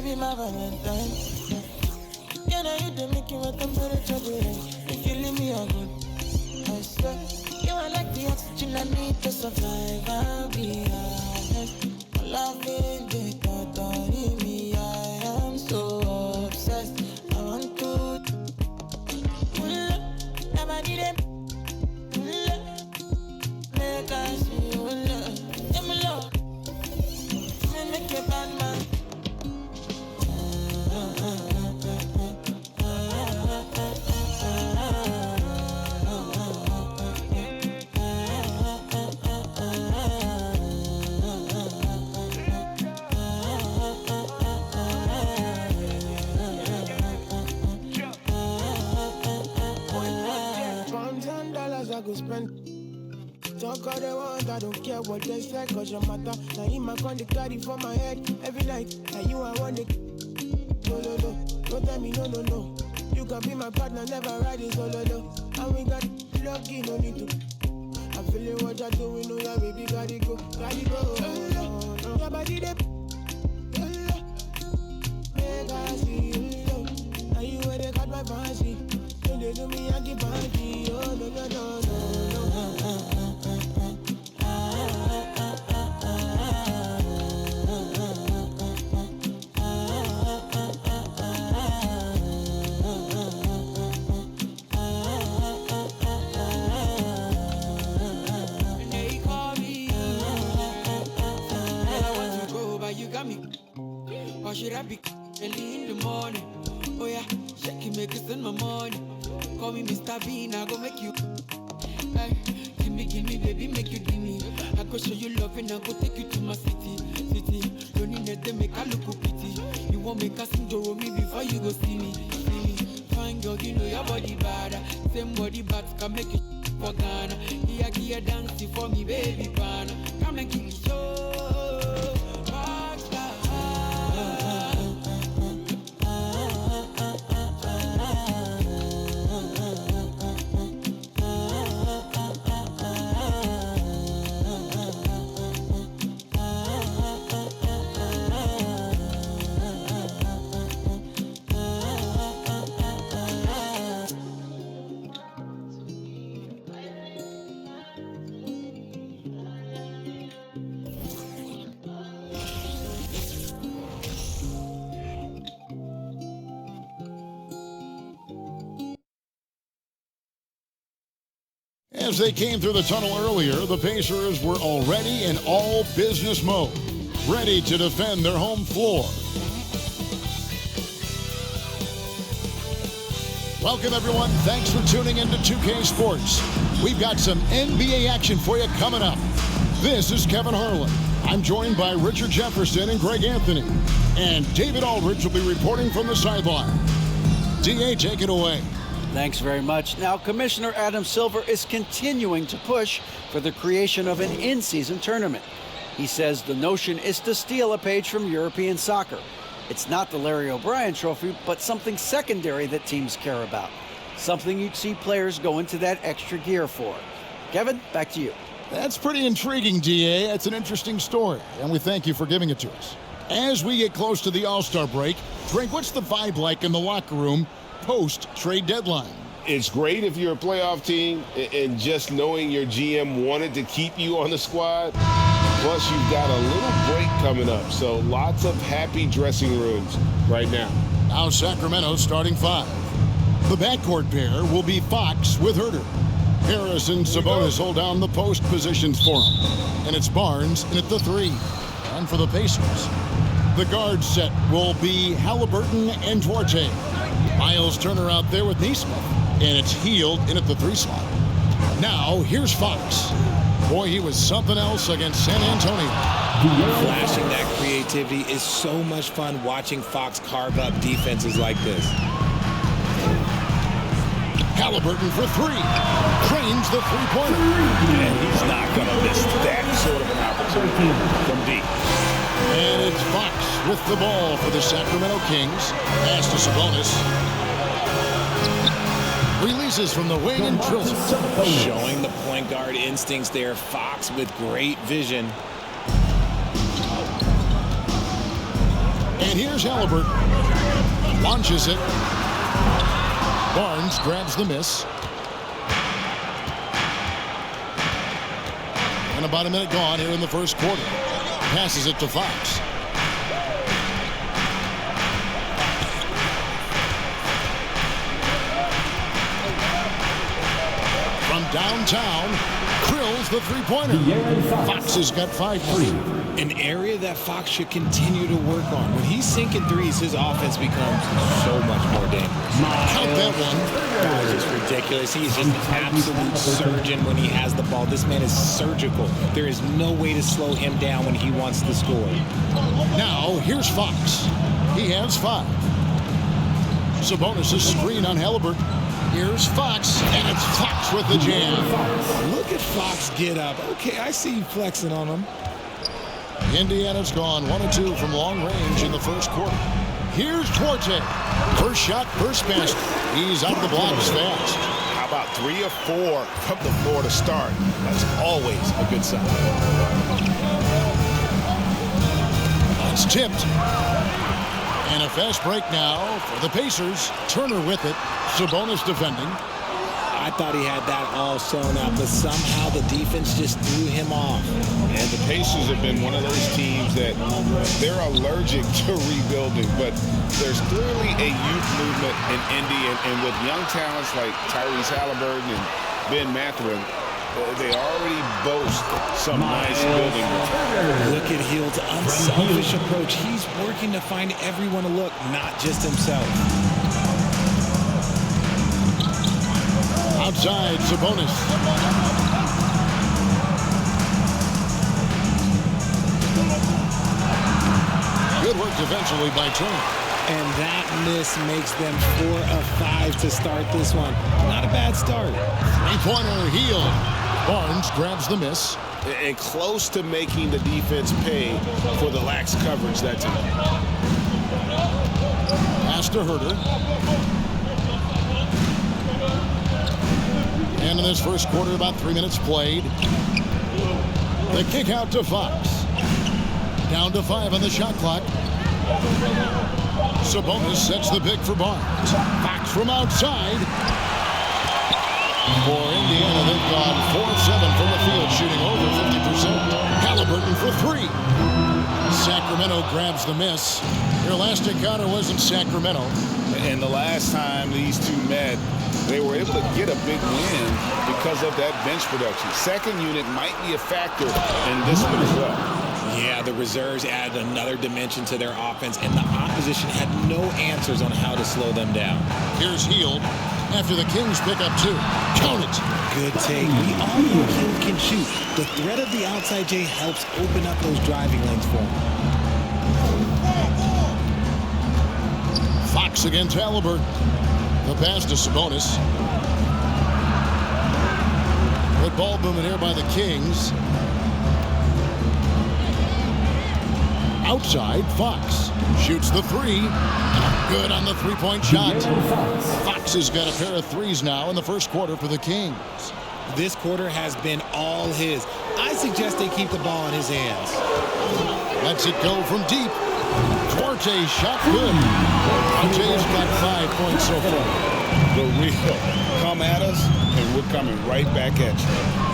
baby, my Valentine. Yeah, now you don't make it with temperature. If you leave me a good, I swear. You are like the oxygen I need to survive. I'll be honest. My love is the thought of me. I am so obsessed. I want to never need it. Make I see you love. Yeah, my love. Make you bad man. I go spend. Talk all they want, I don't care what they say, cause your matter. Now in my con, they carry for my head every night. Now you I want it. No, no, no, don't tell me no, no, no. You can be my partner, never ride it solo, no. And we got lucky, no need to. I'm feeling what you're doing, no, yeah, baby, gotta go, gotta go. Your body, they make I see you. Now you where they got my fancy. Don't they do me, I keep banky. Oh, no, no, no, no. Or should I be early in the morning? Oh yeah, shake it, make it spend my money. Call me Mr. Bean, I go make you. Hey, give me, baby, make you give me. I go show you love and I go take you to my city. Don't need to make I look pity. You won't make us sing me before you go see me. Fine girl, you know your body bad. Same body but can make it for Ghana. Here, dance for me, baby, pana. Come and give me show. As they came through the tunnel earlier, the Pacers were already in all business mode, ready to defend their home floor. Welcome, everyone. Thanks for tuning into 2K Sports. We've got some NBA action for you coming up. This is Kevin Harlan. I'm joined by Richard Jefferson and Greg Anthony. And David Aldridge will be reporting from the sideline. DA, take it away. Thanks very much. Now, Commissioner Adam Silver is continuing to push for the creation of an in-season tournament. He says the notion is to steal a page from European soccer. It's not the Larry O'Brien Trophy, but something secondary that teams care about. Something you'd see players go into that extra gear for. Kevin, back to you. That's pretty intriguing, DA. That's an interesting story, and we thank you for giving it to us. As we get close to the All-Star break, Greg, what's the vibe like in the locker room post-trade deadline? It's great if you're a playoff team and just knowing your GM wanted to keep you on the squad. Plus, you've got a little break coming up, so lots of happy dressing rooms right now. Now Sacramento starting five. The backcourt pair will be Fox with Herter. Harris and Sabonis hold down the post positions for him. And it's Barnes in at the three. And for the Pacers, the guard set will be Halliburton and Duarte. Myles Turner out there with Nesmith, and it's Hield in at the three slot. Now, here's Fox. Boy, he was something else against San Antonio. Flashing that creativity is so much fun watching Fox carve up defenses like this. Halliburton for three. Cranes the three-pointer. And he's not going to miss that sort of an opportunity from deep. And it's Fox with the ball for the Sacramento Kings. Pass to Sabonis. Releases from the wing and drills it. Showing the point guard instincts there. Fox with great vision. And here's Halliburton. Launches it. Barnes grabs the miss. And about a minute gone here in the first quarter. Passes it to Fox. From downtown, drills the three-pointer. Fox has got 5 free. An area that Fox should continue to work on. When he's sinking threes, his offense becomes so much more dangerous. Count that one. Guys, it's ridiculous. He is just an absolute surgeon when he has the ball. This man is surgical. There is no way to slow him down when he wants to score. Now, here's Fox. He has 5. Sabonis' screen on Halliburton. Here's Fox, and it's Fox with the jam. Look at Fox get up. Okay, I see you flexing on him. Indiana's gone 1 of 2 from long range in the first quarter. Here's Duarte. First shot, first basket. He's out of the blocks fast. How about 3 or 4 from the floor to start? That's always a good sign. It's tipped. And a fast break now for the Pacers. Turner with it. Sabonis defending. I thought he had that all sewn up, but somehow the defense just threw him off. And the Pacers have been one of those teams that they're allergic to rebuilding, but there's clearly a youth movement in Indy, and with young talents like Tyrese Halliburton and Ben Mathurin, they already boast some nice building. Look at Hield's unselfish approach. He's working to find everyone to look, not just himself. Outside, Sabonis. Good work defensively by Turner. And that miss makes them 4 of 5 to start this one. Not a bad start. Three-pointer, Hield. Barnes grabs the miss. And close to making the defense pay for the lax coverage that time. Pass to Herter. And in this first quarter, about 3 minutes played. The kick out to Fox. Down to 5 on the shot clock. Sabonis sets the pick for Barnes. Fox from outside. For Indiana, they've gone 4 of 7 from the field, shooting over 50%. Halliburton for 3. Sacramento grabs the miss. Their last encounter was in Sacramento. And the last time these two met, they were able to get a big win because of that bench production. Second unit might be a factor in this one as well. Yeah, the reserves added another dimension to their offense, and the opposition had no answers on how to slow them down. Here's Hield after the Kings pick up 2. Count it. Good take. We all know Hield can shoot. The threat of the outside J helps open up those driving lanes for him. Fox against Halliburton. The pass to Sabonis. Good ball movement here by the Kings. Outside, Fox shoots the 3. Good on the three-point shot. Fox has got a pair of threes now in the first quarter for the Kings. This quarter has been all his. I suggest they keep the ball in his hands. Lets it go from deep. Duarte shot good. Duarte's got 5 points so far. The real come at us, and we're coming right back at you.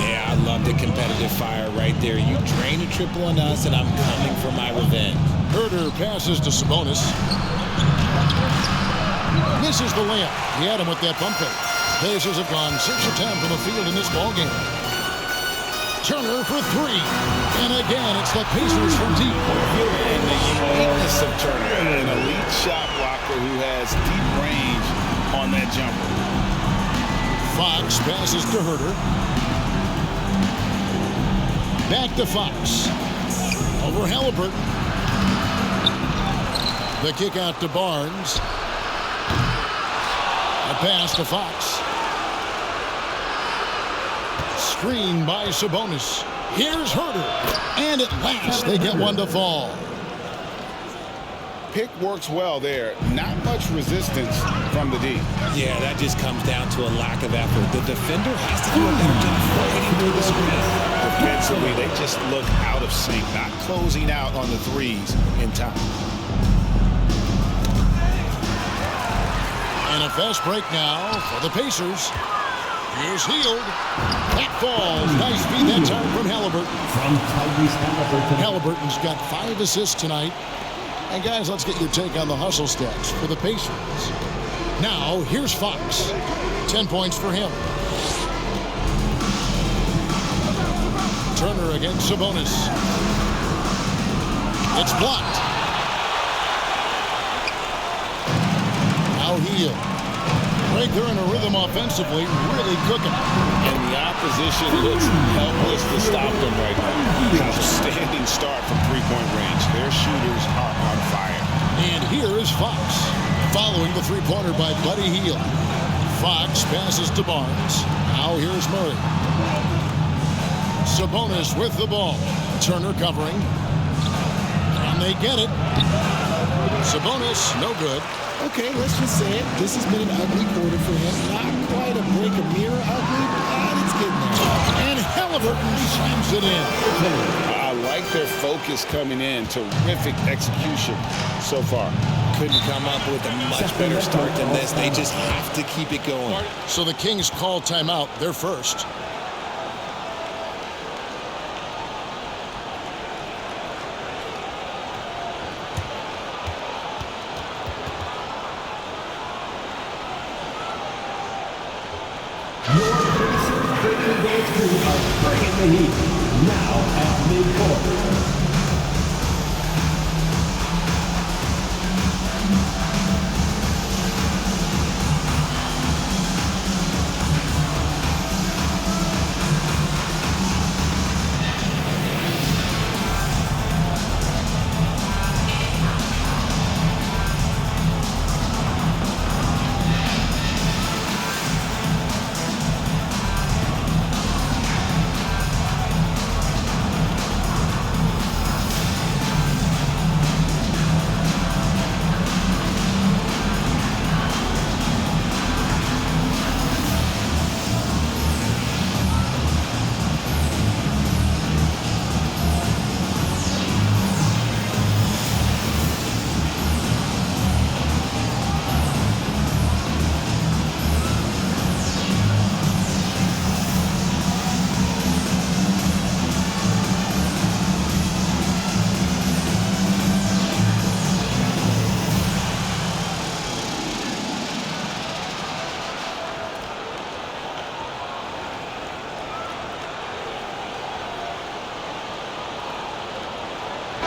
Yeah, I love the competitive fire right there. You drain a triple on us, and I'm coming for my revenge. Herter passes to Sabonis. Misses the layup. He had him with that bump fake. Pacers have gone 6 of 10 from the field in this ballgame. Turner for 3. And again, it's the Pacers from deep. And the uniqueness of Turner, an elite shot blocker who has deep range on that jumper. Fox passes to Herter. Back to Fox. Over Halliburton. The kick out to Barnes. A pass to Fox. Screen by Sabonis. Here's Herter. And at last, they get one to fall. Pick works well there. Not much resistance from the D. Yeah, that just comes down to a lack of effort. The defender has to do a better job fighting through the screen. Defensively, they just look out of sync, not closing out on the threes in time. And a fast break now for the Pacers. Here's Hield. That falls. Nice feed that time from Halliburton. Halliburton's got 5 assists tonight. And guys, let's get your take on the hustle stats for the Pacers. Now, here's Fox. 10 points for him. Turner against Sabonis. It's blocked. Now Hield. Right there in a rhythm offensively, really cooking. And the opposition looks helpless to stop them right now. Outstanding start from three-point range. Their shooters are on fire. And here is Fox, following the three-pointer by Buddy Hield. Fox passes to Barnes. Now here's Murray. Sabonis with the ball. Turner covering. And they get it. Sabonis, no good. Okay, let's just say it. This has been an ugly quarter for him. Not quite a break a mirror ugly, but it's getting there. And Halliburton slams it in. I like their focus coming in. Terrific execution so far. Couldn't come up with a much better start than this. They just have to keep it going. So the Kings call timeout. They're first. Bringing the heat now at midcourt.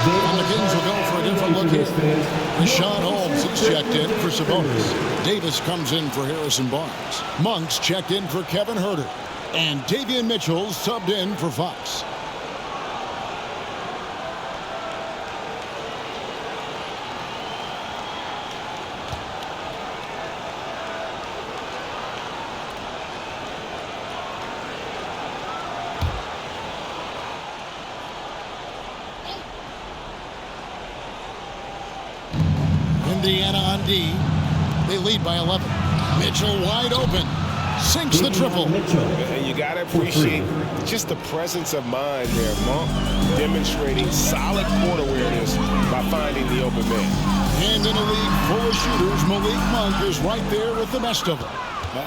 And the Kings will go for a different look here. Rashawn Holmes is checked in for Sabonis. Davis comes in for Harrison Barnes. Monk's checked in for Kevin Huerter. And Davion Mitchell subbed in for Fox. Indiana on D. They lead by 11. Mitchell wide open. Sinks the triple. And you got to appreciate just the presence of mind there. Monk demonstrating solid court awareness by finding the open man. And in a league full of shooters, Malik Monk is right there with the best of them.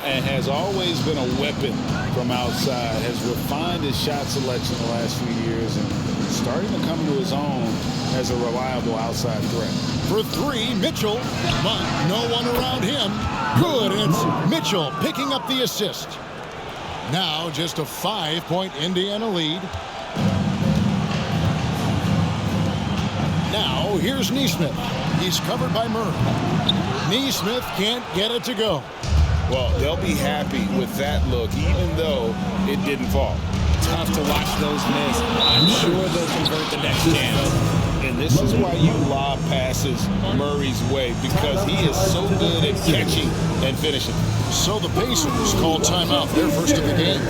And has always been a weapon from outside. Has refined his shot selection the last few years and starting to come to his own as a reliable outside threat. For three, Mitchell. Monk, no one around him. Good, and it's Mitchell picking up the assist. Now just a 5-point Indiana lead. Now here's Nesmith. He's covered by Murray. Nesmith can't get it to go. Well, they'll be happy with that look, even though it didn't fall. Tough to watch those miss. I'm sure they'll convert the next chance. And this is why you lob passes Murray's way, because he is so good at catching and finishing. So the Pacers call timeout. They're first of the game.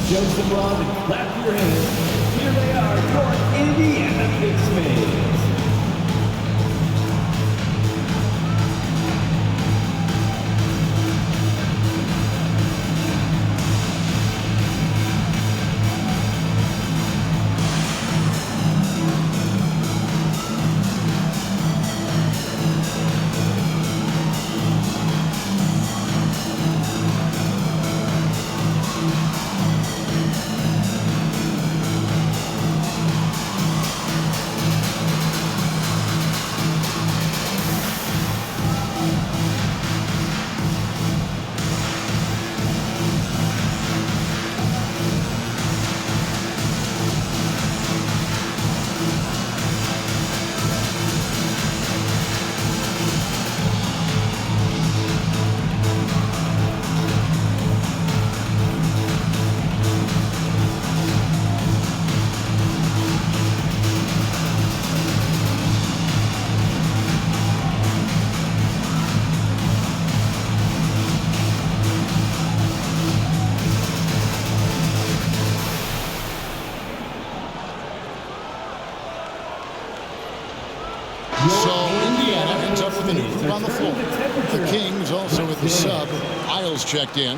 Show some love and clap your hands. Here they are, your Indiana Knicks fans. on the floor. The Kings also with the sub. Myles checked in.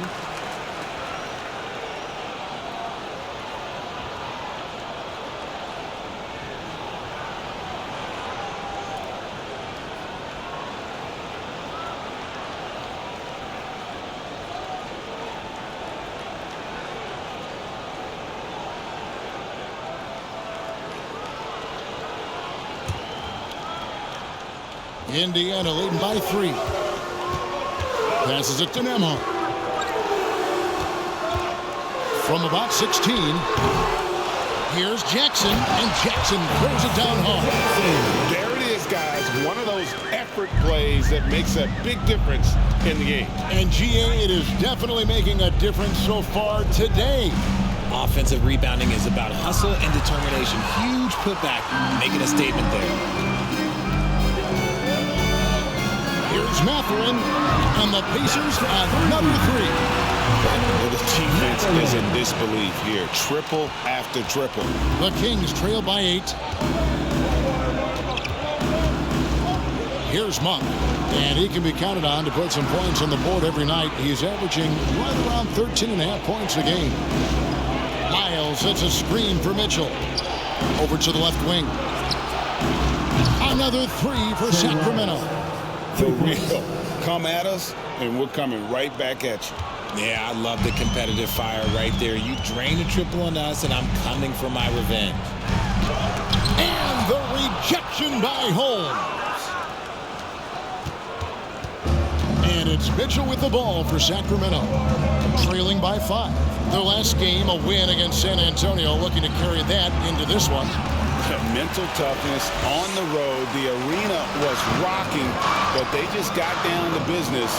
Indiana leading by 3. Passes it to Nemo. From about 16. Here's Jackson, and Jackson throws it down hard. There it is, guys. One of those effort plays that makes a big difference in the game. And GA, it is definitely making a difference so far today. Offensive rebounding is about hustle and determination. Huge putback, making a statement there. Here's Mathurin, and the Pacers another 3. The defense is in disbelief here. Triple after triple. The Kings trail by 8. Here's Monk, and he can be counted on to put some points on the board every night. He's averaging right around 13.5 points a game. Myles hits a screen for Mitchell. Over to the left wing. Another 3 for Sacramento. For real. Come at us, and we're coming right back at you. Yeah, I love the competitive fire right there. You drain a triple on us, and I'm coming for my revenge. And the rejection by Holmes. And it's Mitchell with the ball for Sacramento. Trailing by 5. Their last game, a win against San Antonio, looking to carry that into this one. Mental toughness on the road. The arena was rocking, but they just got down to business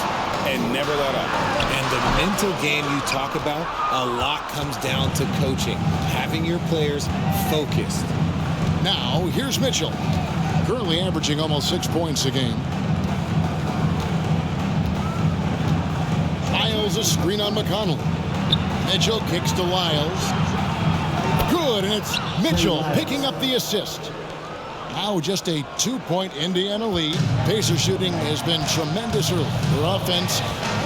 and never let up. And the mental game you talk about, a lot comes down to coaching, having your players focused. Now, here's Mitchell, currently averaging almost 6 points a game. Lyles a screen on McConnell. Mitchell kicks to Lyles. Good, and it's Mitchell picking up the assist. Now just a 2-point Indiana lead. Pacer shooting has been tremendous early. Their offense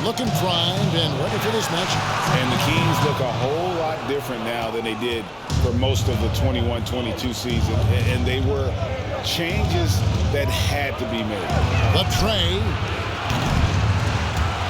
looking primed and ready for this match. And the Kings look a whole lot different now than they did for most of the 21-22 season. And they were changes that had to be made. The tray.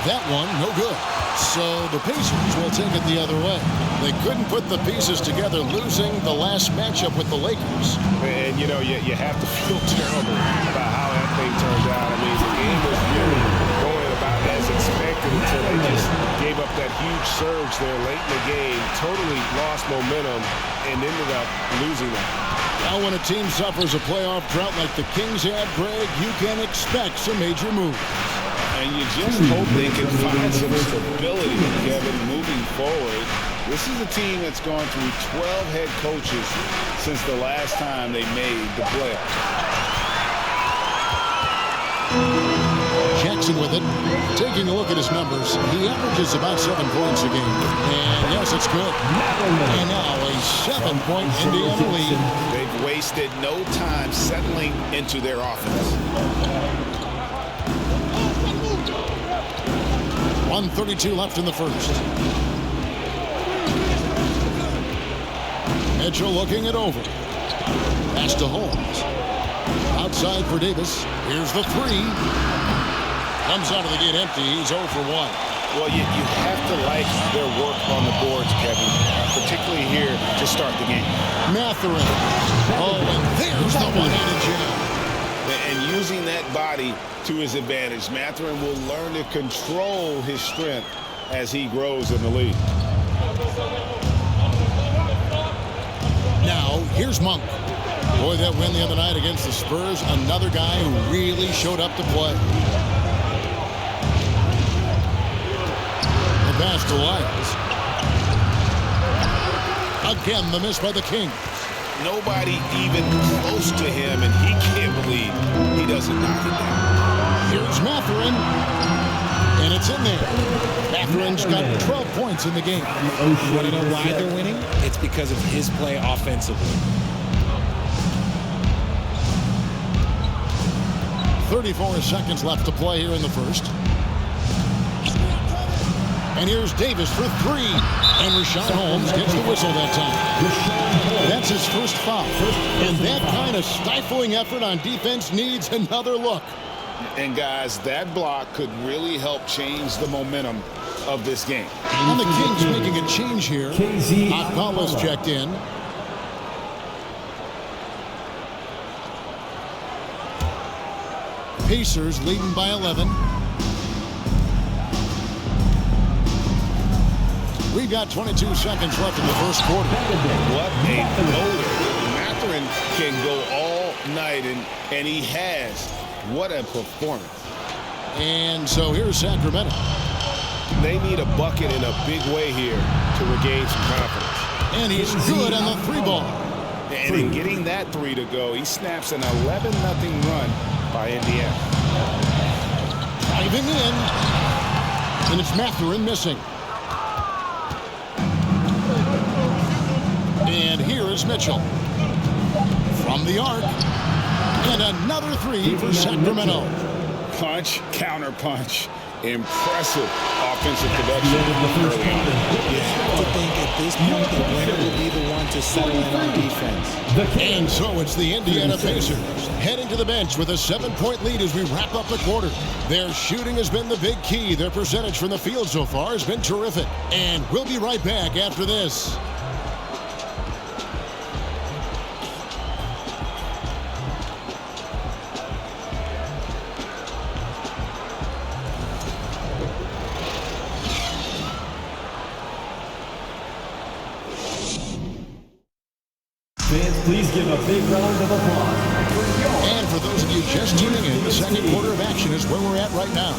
That one, no good. So the Pacers will take it the other way. They couldn't put the pieces together, losing the last matchup with the Lakers. And, you know, you have to feel terrible about how that thing turned out. I mean, the game was really going about as expected until they just gave up that huge surge there late in the game, totally lost momentum, and ended up losing that. Now when a team suffers a playoff drought like the Kings had, Greg, you can expect some major moves. And you just hope they can find some stability, Kevin, moving forward. This is a team that's gone through 12 head coaches since the last time they made the playoffs. Jackson with it. Taking a look at his numbers, he averages about 7 points a game. And yes, it's good. And now a 7-point Indiana lead. They've wasted no time settling into their offense. 1:32 left in the first. Mitchell looking it over. Pass to Holmes. Outside for Davis. Here's the 3. Comes out of the gate empty. He's 0 for 1. Well, you have to like their work on the boards, Kevin, particularly here to start the game. Mathurin. Oh, and there's the one-handed jam. And using that body to his advantage, Mathurin will learn to control his strength as he grows in the league. Now, here's Monk. Boy, that win the other night against the Spurs, another guy who really showed up to play. The pass to Lyles. Again, the miss by the Kings. Nobody even close to him, and he can't believe he doesn't knock it down. Here's Mathurin, and it's in there. Mathurin's got 12 points in the game. Want to know why they're winning? It's because of his play offensively. 34 seconds left to play here in the first. And here's Davis for three. And Rashawn Holmes gets the whistle that time. That's his first foul. And that kind of stifling effort on defense needs another look. And guys, that block could really help change the momentum of this game. And the Kings making a change here. Akpala's checked in. Pacers leading by 11. We've got 22 seconds left in the first quarter. What a loader. Mathurin can go all night, and he has. What a performance. And so here's Sacramento. They need a bucket in a big way here to regain some confidence. And he's good on the three ball. And in getting that three to go, he snaps an 11-0 run by Indiana. Driving in. And it's Mathurin missing. And here is Mitchell. From the arc. And another three for Sacramento. Punch, counter punch. Impressive offensive production early on. You have to think at this point the winner will be the one to settle in on defense. And so it's the Indiana Pacers heading to the bench with a 7-point lead as we wrap up the quarter. Their shooting has been the big key. Their percentage from the field so far has been terrific. And we'll be right back after this. Fans, please give a big round of applause. And for those of you just tuning in, the second quarter of action is where we're at right now.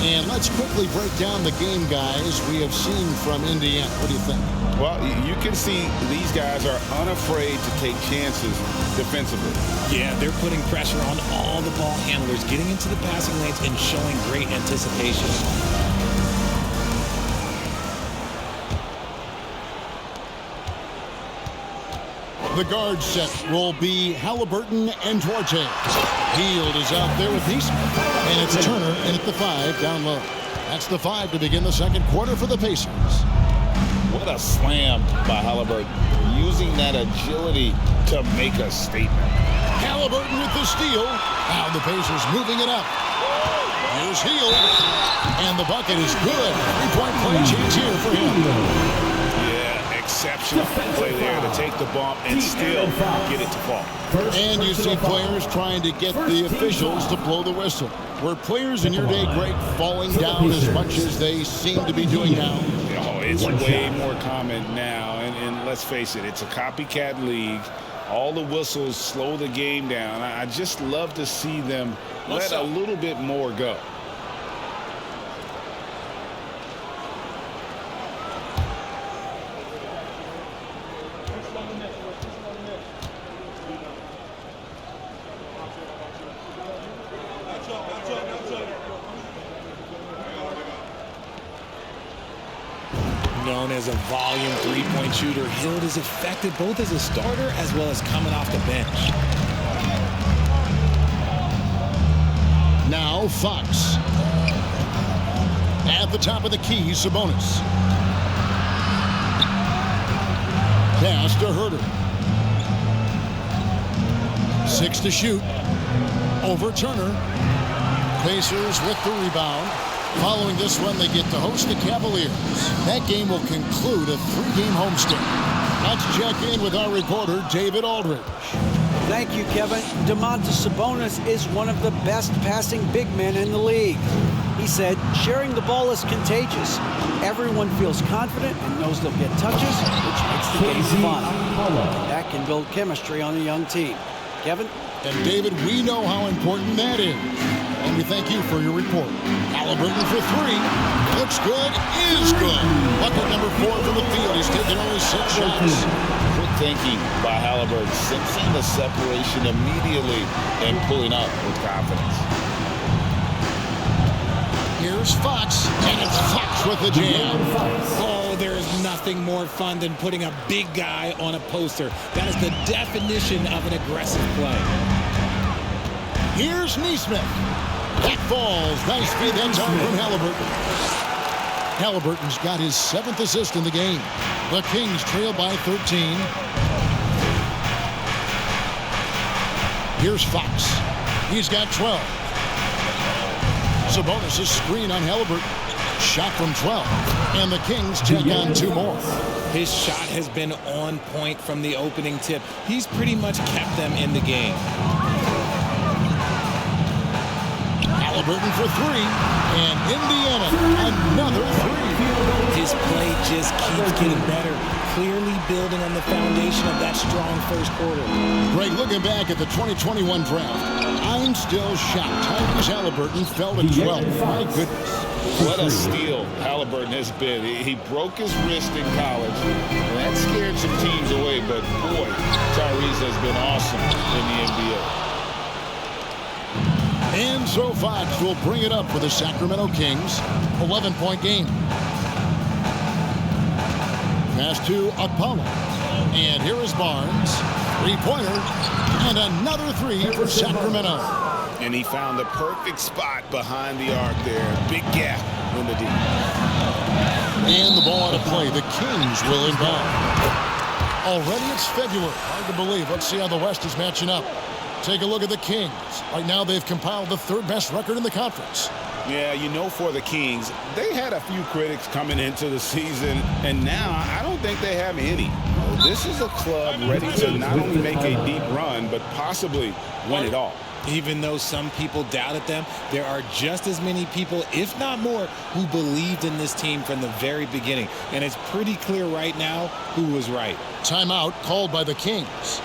And let's quickly break down the game, guys, we have seen from Indiana. What do you think? Well, you can see these guys are unafraid to take chances defensively. Yeah, they're putting pressure on all the ball handlers, getting into the passing lanes and showing great anticipation. The guard set will be Halliburton and Duarte. Hield is out there with Neesmith. And it's Turner in at the 5 down low. That's the 5 to begin the second quarter for the Pacers. What a slam by Halliburton. Using that agility to make a statement. Halliburton with the steal. Now the Pacers moving it up. Here's Hield. And the bucket is good. 3-point play chance here for him. Exceptional play there to take the bump and still get it to fall. And you see players trying to get the officials to blow the whistle. Were players in your day, Greg, falling down as much as they seem to be doing now? Oh, it's way more common now. And let's face it, it's a copycat league. All the whistles slow the game down. I just love to see them let a little bit more go. Known as a volume three-point shooter, Hield is effective both as a starter as well as coming off the bench. Now Fox. At the top of the key, Sabonis. Pass to Herter. 6 to shoot. Over Turner. Pacers with the rebound. Following this one, they get to host the Cavaliers. That game will conclude a 3-game homestand. Let's check in with our reporter, David Aldridge. Thank you, Kevin. Domantas Sabonis is one of the best passing big men in the league. He said, sharing the ball is contagious. Everyone feels confident and knows they'll get touches, which makes the game fun. That can build chemistry on a young team. Kevin? And David, we know how important that is. And we thank you for your report. Halliburton for 3. Looks good, is good. Bucket number 4 from the field. He's taken only 6 shots. Quick thinking by Halliburton, sensing the separation immediately and pulling up with confidence. Here's Fox, and it's Fox with the jam. Oh, there is nothing more fun than putting a big guy on a poster. That is the definition of an aggressive play. Here's Neesmith. That falls. Nice feed that time from Halliburton. Halliburton's got his 7th assist in the game. The Kings trail by 13. Here's Fox. He's got 12. Sabonis' screen on Halliburton. Shot from 12. And the Kings take on 2 more. His shot has been on point from the opening tip. He's pretty much kept them in the game. Halliburton for 3. And Indiana, another 3. His play just keeps getting better. Clearly building on the foundation of that strong first quarter. Greg, looking back at the 2021 draft, I'm still shocked. Tyrese Halliburton fell to 12. My goodness. What a steal Halliburton has been. He broke his wrist in college, and that scared some teams away, but boy, Tyrese has been awesome in the NBA. And so Fox will bring it up for the Sacramento Kings. 11-point game. Pass to Okpala. And here is Barnes. 3-pointer. And another 3 for Sacramento. And he found the perfect spot behind the arc there. Big gap in the D. And the ball out of play. The Kings will inbound. Already it's February. Hard to believe. Let's see how the West is matching up. Take a look at the Kings. Right now they've compiled the 3rd best record in the conference. Yeah, you know, for the Kings, they had a few critics coming into the season, and now I don't think they have any. This is a club ready to not only make a deep run, but possibly win it all. Even though some people doubted them, there are just as many people, if not more, who believed in this team from the very beginning. And it's pretty clear right now who was right. Timeout called by the Kings.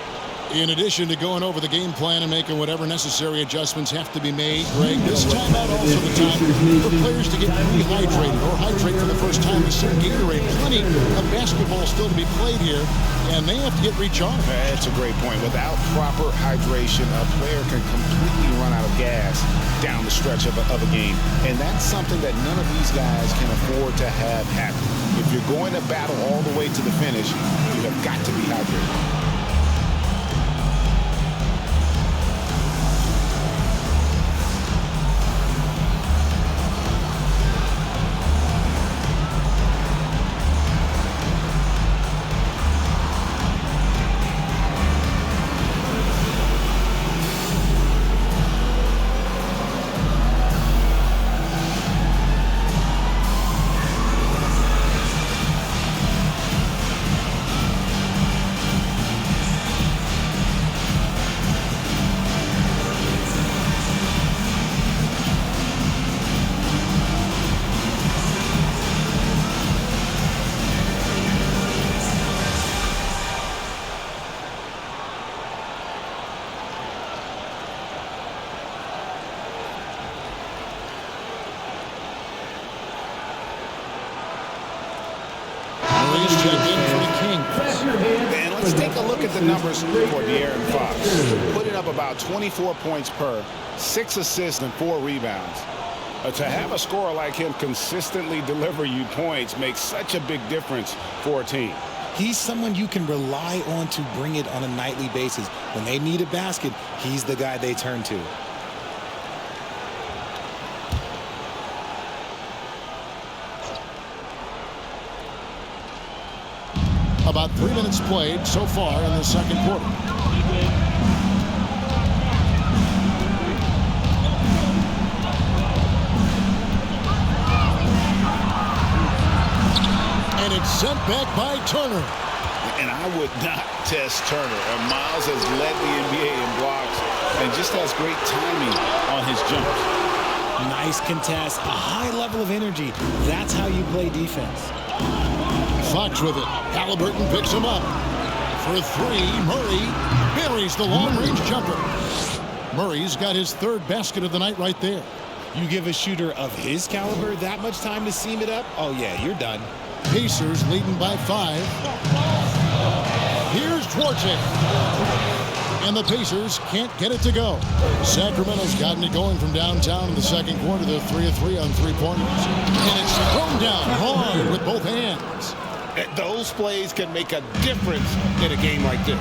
In addition to going over the game plan and making whatever necessary adjustments have to be made, Greg, this timeout also the time for players to get rehydrated or hydrate for the first time with some Gatorade. Plenty of basketball still to be played here, and they have to get recharged. That's a great point. Without proper hydration, a player can completely run out of gas down the stretch of a game, and that's something that none of these guys can afford to have happen. If you're going to battle all the way to the finish, you have got to be hydrated. And let's take a look at the numbers for De'Aaron Fox. Putting up about 24 points per, 6 assists and 4 rebounds. To have a scorer like him consistently deliver you points makes such a big difference for a team. He's someone you can rely on to bring it on a nightly basis. When they need a basket, he's the guy they turn to. About 3 minutes played so far in the second quarter. And it's sent back by Turner. And I would not test Turner. Myles has led the NBA in blocks and just has great timing on his jumps. Nice contest, a high level of energy. That's how you play defense. Fox with it. Halliburton picks him up. For 3, Murray buries the long-range jumper. Murray's got his 3rd basket of the night right there. You give a shooter of his caliber that much time to seam it up, oh yeah, you're done. Pacers leading by 5. Here's Duarte. And the Pacers can't get it to go. Sacramento's gotten it going from downtown in the second quarter. They're 3 of 3 on 3-pointers. And it's thrown down hard with both hands. Those plays can make a difference in a game like this.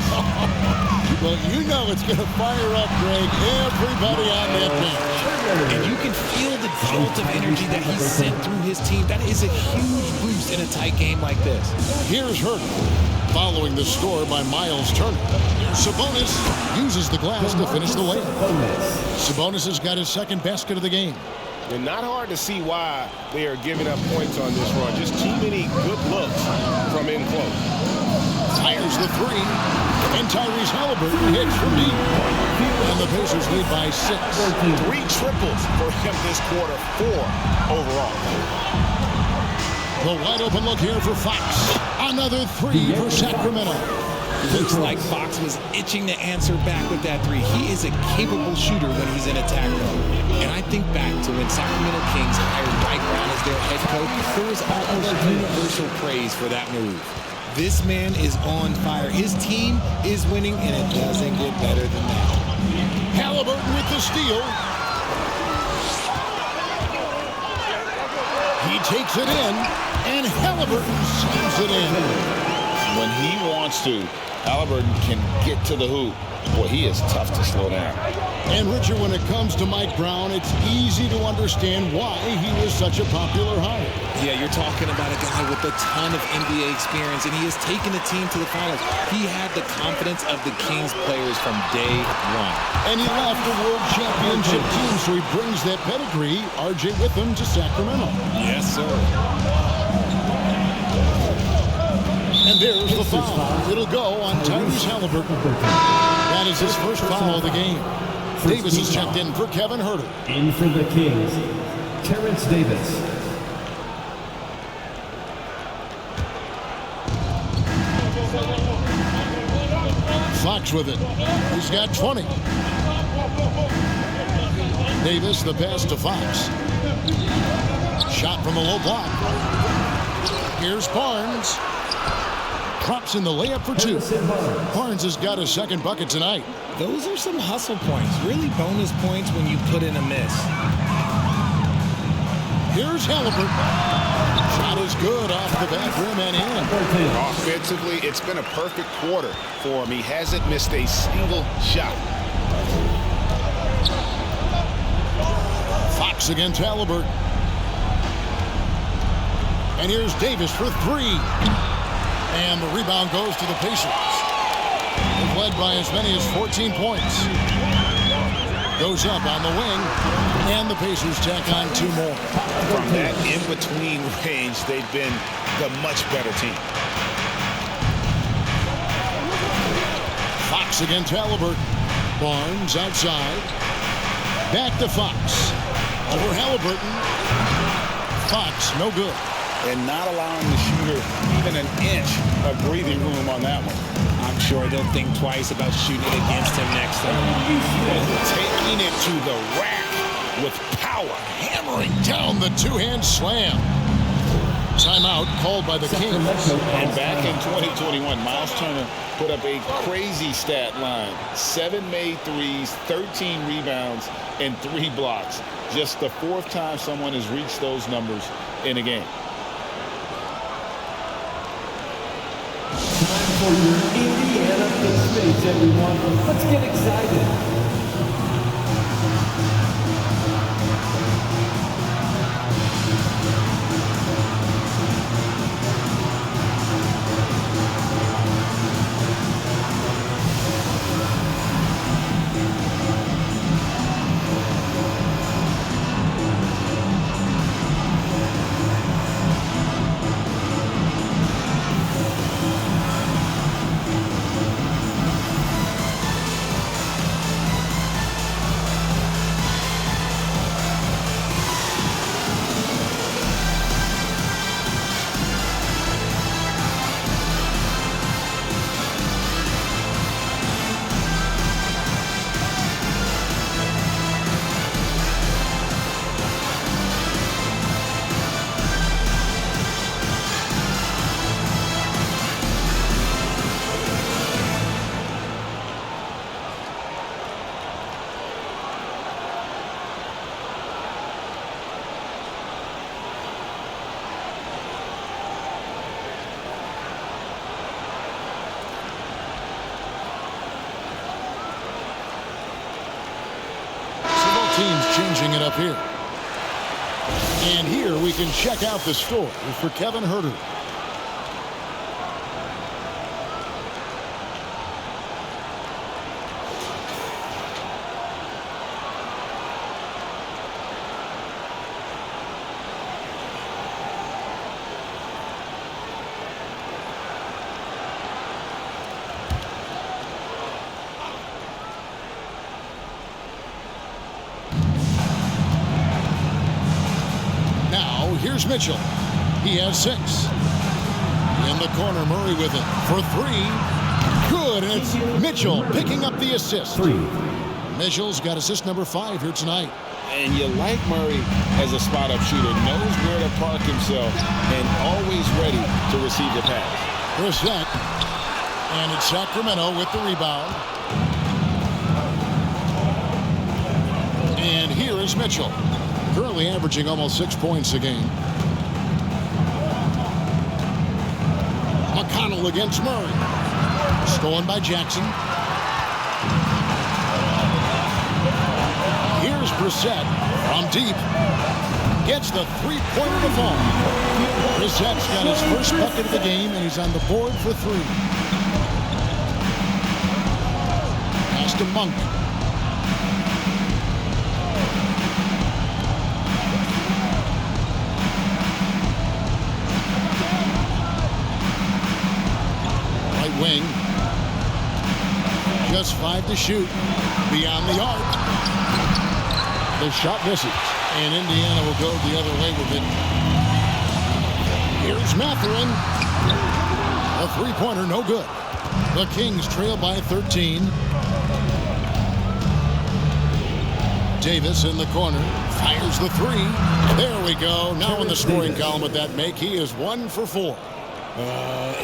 Well, you know it's going to fire up, Greg, everybody on that bench. And you can feel the jolt of energy that he sent through his team. That is a huge boost in a tight game like this. Here's Herter, following the score by Myles Turner. Sabonis uses the glass to finish the layup. Sabonis has got his second basket of the game. And not hard to see why they are giving up points on this run. Just too many good looks from in close. Fires the three, and Tyrese Halliburton hits from deep. And the Pacers lead by 6. 3 triples for him this quarter, 4 overall. The wide open look here for Fox. Another 3 for Sacramento. Looks like Fox was itching to answer back with that 3. He is a capable shooter when he's in attack mode. And I think back to when Sacramento Kings hired Mike Brown as their head coach, there was almost universal praise for that move. This man is on fire. His team is winning, and it doesn't get better than that. Halliburton with the steal. He takes it in, and Halliburton slams it in. When he wants to, Halliburton can get to the hoop. Boy, he is tough to slow down. And Richard, when it comes to Mike Brown, it's easy to understand why he was such a popular hire. Yeah, you're talking about a guy with a ton of NBA experience, and he has taken the team to the finals. He had the confidence of the Kings players from day one. And he left a world championship team, so he brings that pedigree, RJ, with him to Sacramento. Yes, sir. And there's the foul. It'll go on Tyrese Halliburton. That is his first foul of the game. Davis is checked in for Kevin Herter. In for the Kings, Terrence Davis. Fox with it. He's got 20. Davis, the pass to Fox. Shot from the low block. Here's Barnes. Drops in the layup for 2. Barnes has got his second bucket tonight. Those are some hustle points, really bonus points when you put in a miss. Here's Halliburton. Shot is good off the back rim and in. Offensively, it's been a perfect quarter for him. He hasn't missed a single shot. Fox against Halliburton. And here's Davis for 3. And the rebound goes to the Pacers. They've led by as many as 14 points. Goes up on the wing, and the Pacers tack on 2 more. From that in-between range, they've been the much better team. Fox against Halliburton. Barnes outside. Back to Fox. Over Halliburton. Fox, no good. And not allowing the shooter even an inch of breathing room on that one. I'm sure they'll think twice about shooting against him next time. Taking it to the rack with power. Hammering down the 2-hand slam. Timeout called by the Kings. And back in 2021, Myles Turner put up a crazy stat line. 7 made threes, 13 rebounds, and 3 blocks. Just the 4th time someone has reached those numbers in a game. Time for your Indiana Pacers, everyone. Let's get excited. teams changing it up here. And here we can check out the score for Kevin Huerter. Here's Mitchell. He has 6. In the corner, Murray with it for 3. Good, and it's Mitchell picking up the assist. Mitchell's got assist number 5 here tonight. And you like Murray as a spot-up shooter. Knows where to park himself and always ready to receive the pass. Brissett. And it's Sacramento with the rebound. And here is Mitchell. Currently averaging almost 6 points a game. McConnell against Murray. Stolen by Jackson. Here's Brissett from deep. Gets the three-pointer to fall. Brissett's got his first bucket of the game, and he's on the board for 3. Pass to Monk. Wing. Just 5 to shoot. Beyond the arc. The shot misses. And Indiana will go the other way with it. Here's Mathurin. A three-pointer, no good. The Kings trail by 13. Davis in the corner. Fires the 3. There we go. Now in the scoring column with that make, he is 1 for 4.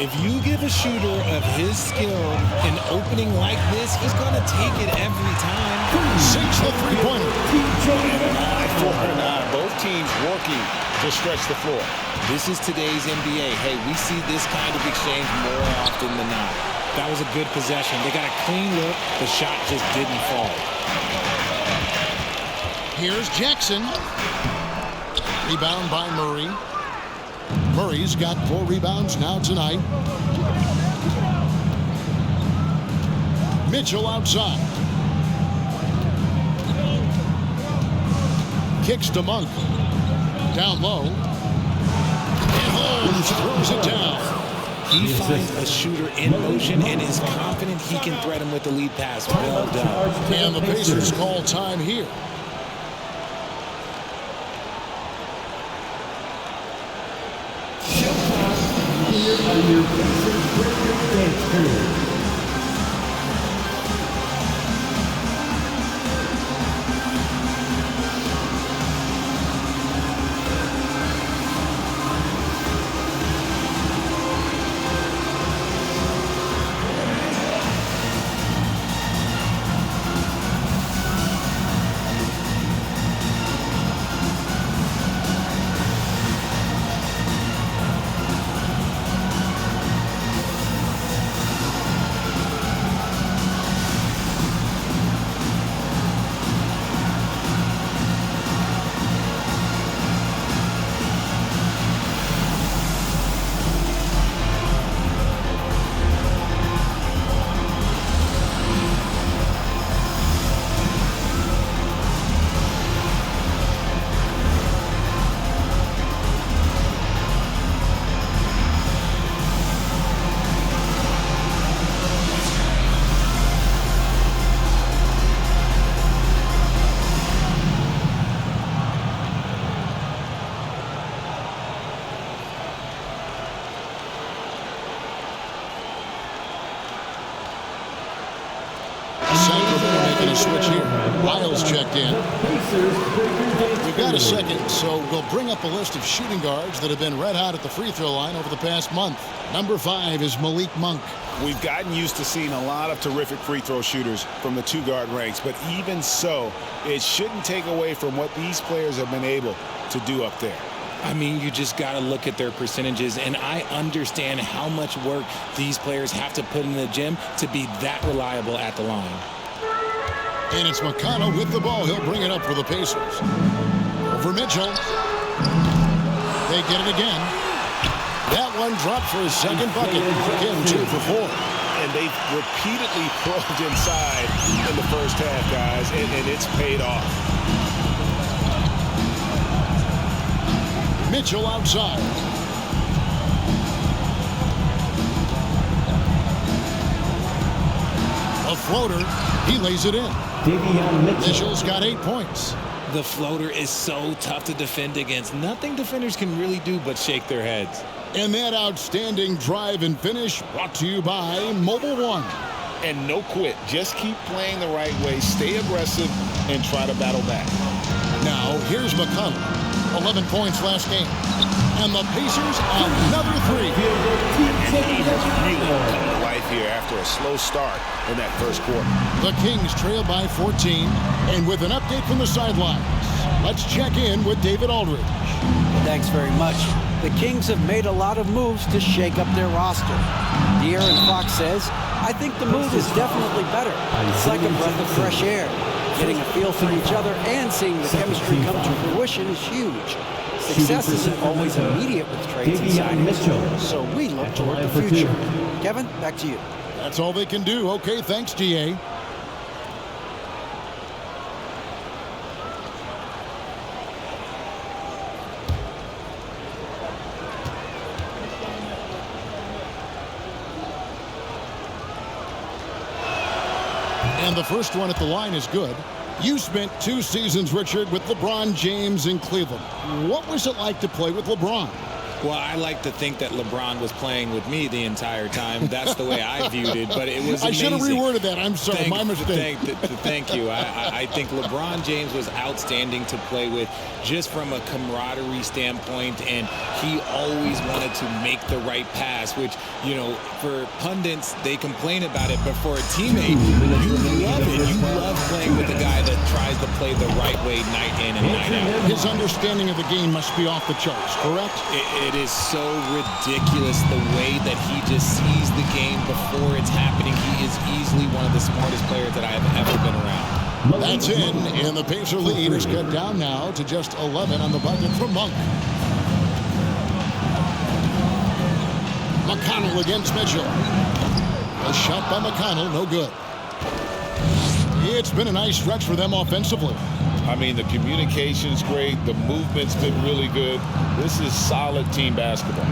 If you give a shooter of his skill an opening like this, he's going to take it every time. 6 the three-pointer. Both teams working to stretch the floor. This is today's NBA. Hey, we see this kind of exchange more often than not. That was a good possession. They got a clean look. The shot just didn't fall. Here's Jackson. Rebound by Murray. Murray's got 4 rebounds now tonight. Mitchell outside. Kicks to Monk. Down low. And Holmes throws it down. He finds a shooter in motion and is confident he can thread him with the lead pass. Well done. And the Pacers call time here. Sacramento making a switch here. Myles checked in. We've got a second, so we'll bring up a list of shooting guards that have been red hot at the free throw line over the past month. Number 5 is Malik Monk. We've gotten used to seeing a lot of terrific free throw shooters from the 2-guard ranks, but even so, it shouldn't take away from what these players have been able to do up there. I mean, you just got to look at their percentages, and I understand how much work these players have to put in the gym to be that reliable at the line. And it's McConnell with the ball. He'll bring it up for the Pacers. Over Mitchell. They get it again. That one dropped for his second bucket. Again, 2 for 4. And they've repeatedly probed inside in the first half, guys, and it's paid off. Mitchell outside. A floater. He lays it in. Mitchell's got 8 points. The floater is so tough to defend against. Nothing defenders can really do but shake their heads. And that outstanding drive and finish brought to you by Mobile One. And no quit. Just keep playing the right way, stay aggressive, and try to battle back. Now, here's McConnell. 11 points last game. And the Pacers another 3. And he's really coming to life here after a slow start in that first quarter. The Kings trail by 14. And with an update from the sidelines, let's check in with David Aldridge. Thanks very much. The Kings have made a lot of moves to shake up their roster. De'Aaron Fox says, I think the move is definitely better. It's like a breath of fresh air. Getting a feel for each other and seeing the chemistry come to fruition is huge. Success isn't always immediate with trades and signings, so we look toward the future. Kevin, back to you. That's all they can do. Okay, thanks, DA. And the first one at the line is good. You spent 2 seasons, Richard, with LeBron James in Cleveland. What was it like to play with LeBron? Well, I like to think that LeBron was playing with me the entire time. That's the way I viewed it, but it was amazing. I should have reworded that. I'm sorry, my mistake. Thank you. I think LeBron James was outstanding to play with just from a camaraderie standpoint, and he always wanted to make the right pass, which, you know, for pundits, they complain about it, but for a teammate, you love it. You love playing with a guy that tries to play the right way night in and night out. His understanding of the game must be off the charts, correct? It is so ridiculous the way that he just sees the game before it's happening. He is easily one of the smartest players that I have ever been around. That's in, and the Pacer lead is cut down now to just 11 on the bucket from Monk. McConnell against Mitchell. A shot by McConnell, no good. It's been a nice stretch for them offensively. I mean, the communication's great. The movement's been really good. This is solid team basketball.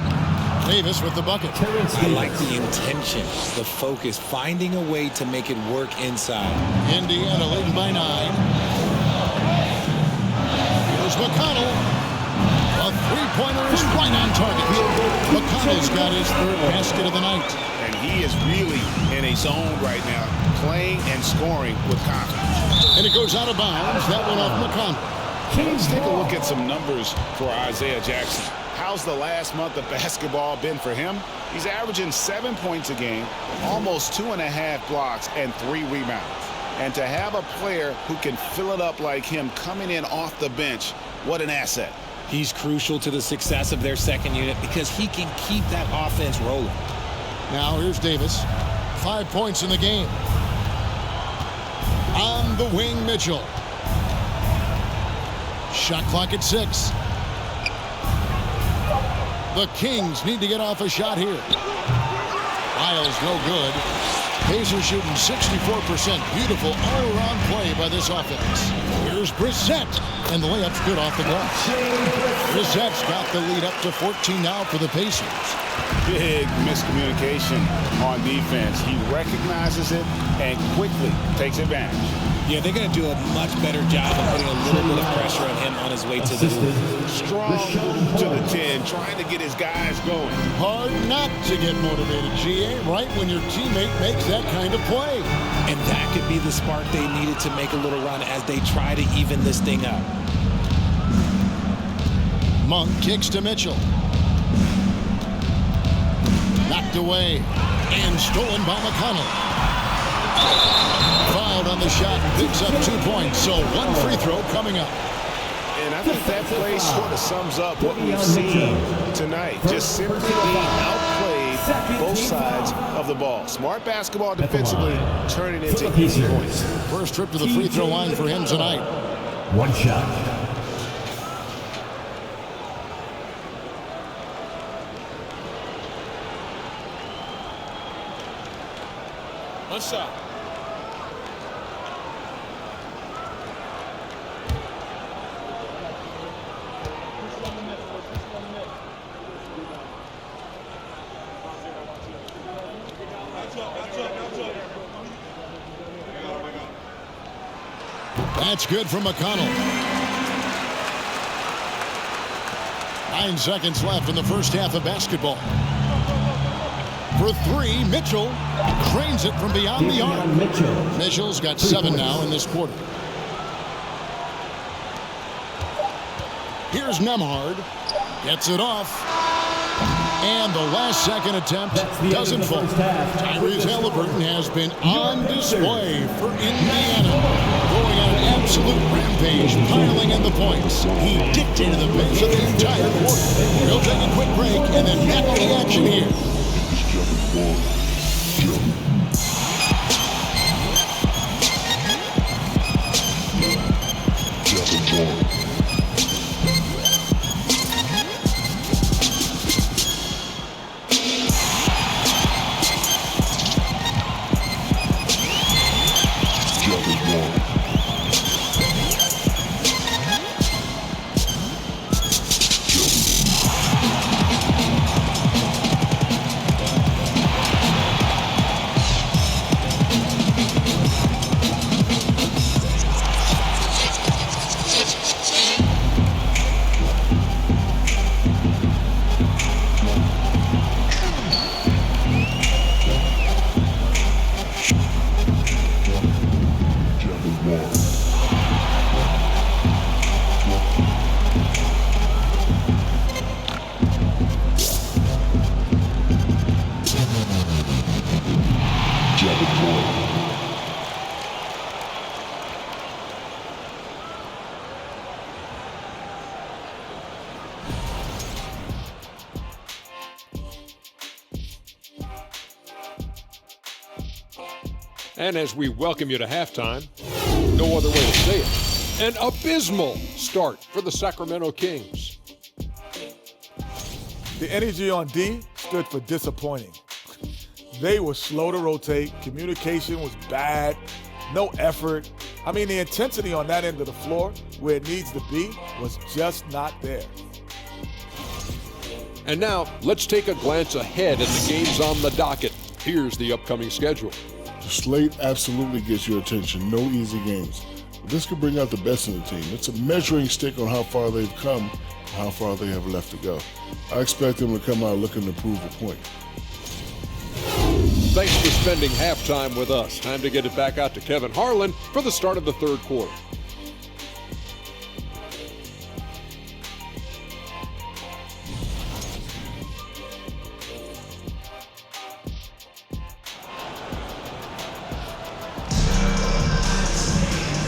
Davis with the bucket. I like the intention, the focus, finding a way to make it work inside. Indiana leading by 9. Here's McConnell. A three-pointer is right on target. McConnell's got his 3rd basket of the night. And he is really in a zone right now, playing and scoring with confidence. And it goes out of bounds. That one off McConnell. Let's take a look at some numbers for Isaiah Jackson. How's the last month of basketball been for him? He's averaging 7 points a game, almost 2.5 blocks, and 3 rebounds. And to have a player who can fill it up like him coming in off the bench, what an asset. He's crucial to the success of their second unit because he can keep that offense rolling. Now here's Davis. 5 points in the game. On the wing, Mitchell. Shot clock at 6. The Kings need to get off a shot here. Myles no good. Pacers shooting 64%. Beautiful all-around play by this offense. Here's Brissett, and the layup's good off the glass. Brissett's got the lead up to 14 now for the Pacers. Big miscommunication on defense. He recognizes it and quickly takes advantage. Yeah, they're going to do a much better job of putting a little bit of pressure on him on his way to the hoop. Strong move to the 10, trying to get his guys going. Hard not to get motivated, GA, right when your teammate makes that kind of play. And that could be the spark they needed to make a little run as they try to even this thing up. Monk kicks to Mitchell. Knocked away and stolen by McConnell. Fouled on the shot and picks up 2 points. So 1 free throw coming up. And I think that play sort of sums up what we've seen tonight. Just simply being outplayed both both sides of the ball. Smart basketball defensively, turning into easy points. First trip to the free throw line for him tonight. One shot. One shot. That's good from McConnell. 9 seconds left in the first half of basketball. For three, Mitchell drains it from beyond the arc. Mitchell's got 7 now in this quarter. Here's Nembhard. Gets it off. And the last second attempt doesn't fall. Tyrese Halliburton has been on display for Indiana. Going on an absolute rampage, piling in the points. He dictated the pace of the entire quarter. We'll take a quick break and then back to the action here. And as we welcome you to halftime, no other way to say it, an abysmal start for the Sacramento Kings. The energy on D stood for disappointing. They were slow to rotate, communication was bad, no effort. I mean, the intensity on that end of the floor, where it needs to be, was just not there. And now, let's take a glance ahead at the games on the docket. Here's the upcoming schedule. The slate absolutely gets your attention. No easy games. But this could bring out the best in the team. It's a measuring stick on how far they've come and how far they have left to go. I expect them to come out looking to prove a point. Thanks for spending halftime with us. Time to get it back out to Kevin Harlan for the start of the third quarter.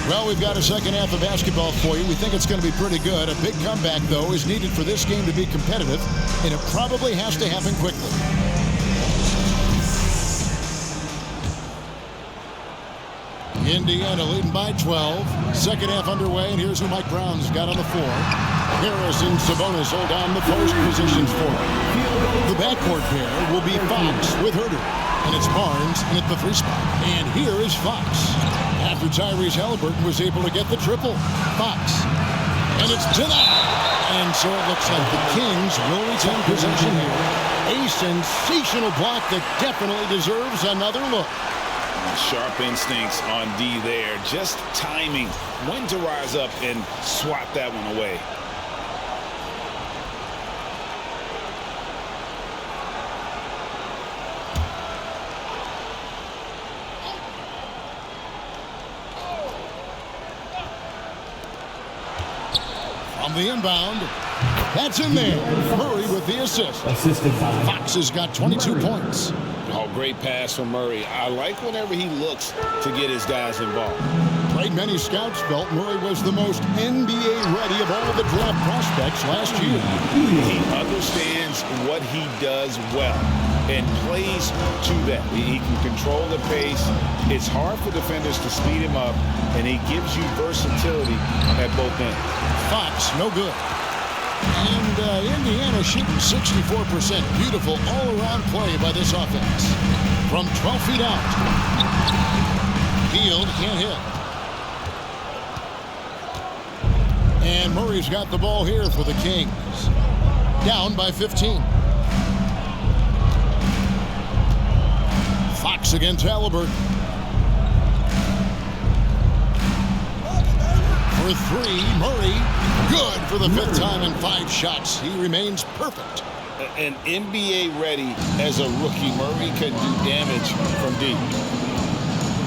Well, we've got a second half of basketball for you. We think it's going to be pretty good. A big comeback, though, is needed for this game to be competitive, and it probably has to happen quickly. Indiana leading by 12. Second half underway, and here's who Mike Brown's got on the floor. Harris and Sabonis hold down the post positions for him. The backcourt pair will be Fox with Herter, and it's Barnes in at the 3 spot. And here is Fox. After Tyrese Halliburton was able to get the triple. Fox. And it's to that. And so it looks like the Kings will retain possession here. A sensational block that definitely deserves another look. Sharp instincts on D there. Just timing when to rise up and swat that one away. On the inbound, that's in there. Murray with the assist. Fox has got 22 points. Oh, great pass from Murray. I like whenever he looks to get his guys involved. Right, many scouts felt Murray was the most NBA ready of all the draft prospects last year. He understands what he does well. and plays to that. He can control the pace. It's hard for defenders to speed him up, and he gives you versatility at both ends. Fox, no good. And Indiana shooting 64%. Beautiful all-around play by this offense. From 12 feet out. Hield can't hit. And Murray's got the ball here for the Kings. Down by 15. Fox against Halliburton. For three, Murray. Good for the fifth time in 5 shots. He remains perfect. And NBA ready as a rookie, Murray can do damage from deep.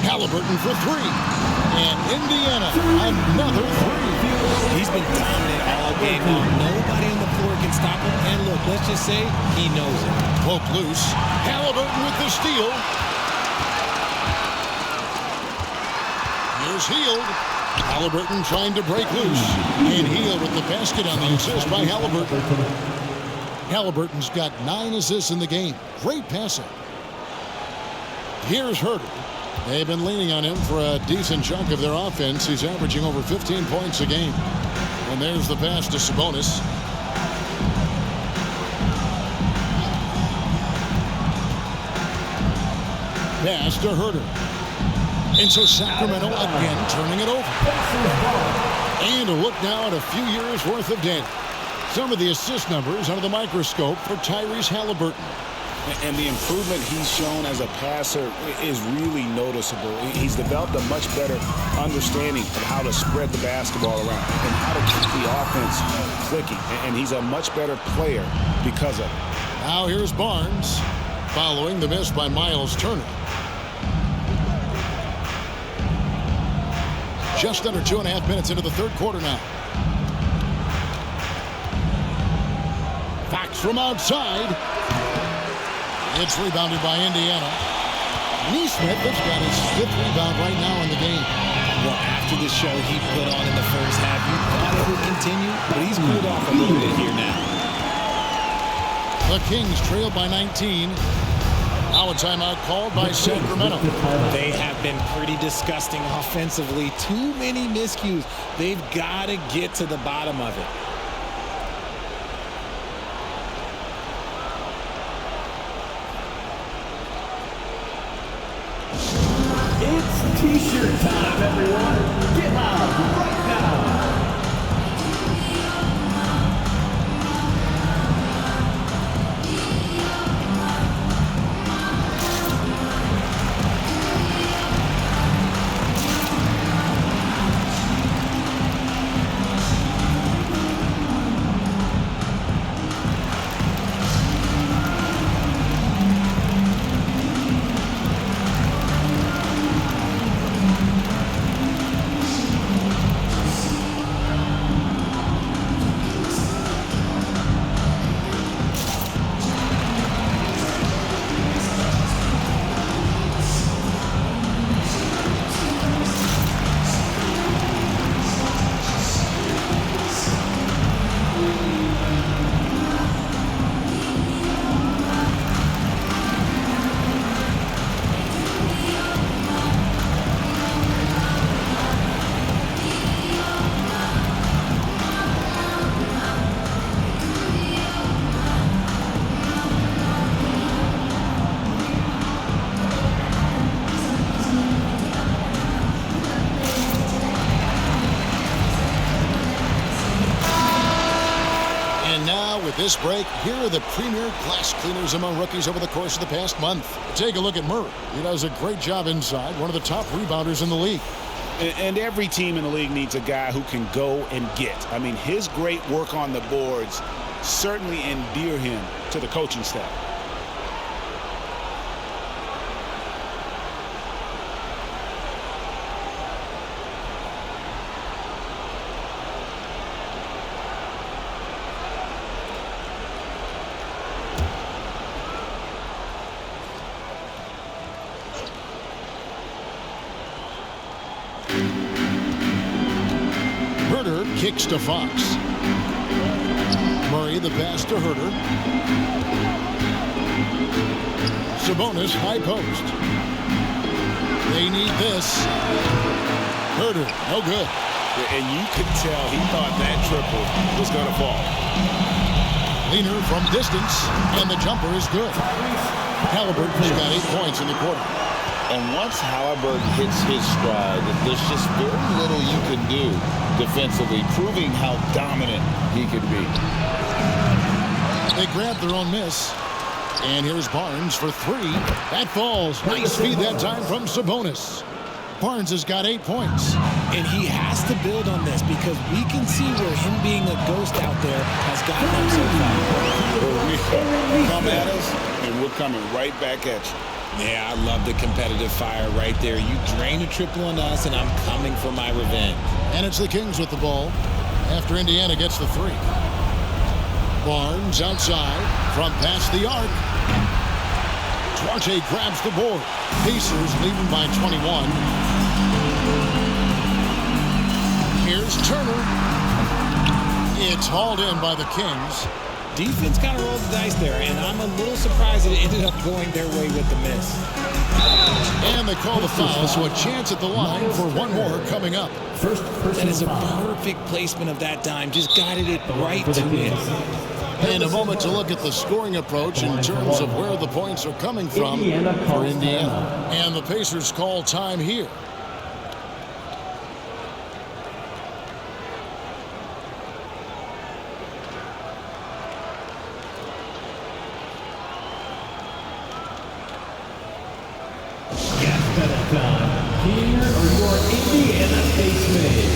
Halliburton for three. And Indiana, another three. He's been dominant all game long. Nobody on the floor can stop him. And look, let's just say he knows it. Poke loose. Halliburton with the steal. Here's Hield. Halliburton trying to break loose. And Hield with the basket on the assist by Halliburton. Halliburton's got 9 assists in the game. Great passing. Here's Herter. They've been leaning on him for a decent chunk of their offense. He's averaging over 15 points a game. And there's the pass to Sabonis. Pass to Herter. And so Sacramento again turning it over. And a look now at a few years worth of data. Some of the assist numbers under the microscope for Tyrese Halliburton. And the improvement he's shown as a passer is really noticeable. He's developed a much better understanding of how to spread the basketball around and how to keep the offense clicking. And he's a much better player because of it. Now here's Barnes following the miss by Myles Turner. Just under 2.5 minutes into the third quarter now. Fox from outside. It's rebounded by Indiana. Neesmith has got his 5th rebound right now in the game. Well, after the show he put on in the first half, you thought it would continue, but he's cooled off a little bit here now. The Kings trail by 19. Now a timeout called by Sacramento. They have been pretty disgusting offensively. Too many miscues. They've got to get to the bottom of it. It's T-shirt time, everyone. Get loud right now. With this break, here are the premier glass cleaners among rookies over the course of the past month. Take a look at Murray. He does a great job inside, one of the top rebounders in the league. And every team in the league needs a guy who can go and get. I mean, his great work on the boards certainly endear him to the coaching staff. Kicks to Fox. Murray the pass to Herter. Sabonis, high post. They need this. Herder, no good. And you could tell he thought that triple was going to fall. Leaner from distance, and the jumper is good. Halliburton's got 8 points in the quarter. And once Halliburton hits his stride, there's just very little you can do defensively, proving how dominant he can be. They grab their own miss. And here's Barnes for 3. That falls. Nice feed that time from Sabonis. Barnes has got 8 points. And he has to build on this because we can see where him being a ghost out there has gotten him so far. We come at us, and we're coming right back at you. Yeah, I love the competitive fire right there. You drain a triple on us, and I'm coming for my revenge. And it's the Kings with the ball after Indiana gets the 3. Barnes outside from past the arc. Duarte grabs the board. Pacers leading by 21. Here's Turner. It's hauled in by the Kings. Defense kind of rolled the dice there, and I'm a little surprised that it ended up going their way with the miss. And they call the foul, so a chance at the line for one more coming up. That is a perfect placement of that dime. Just guided it right to him. In a moment to look at the scoring approach in terms of where the points are coming from for Indiana. And the Pacers call time here. Here are your Indiana Pacers.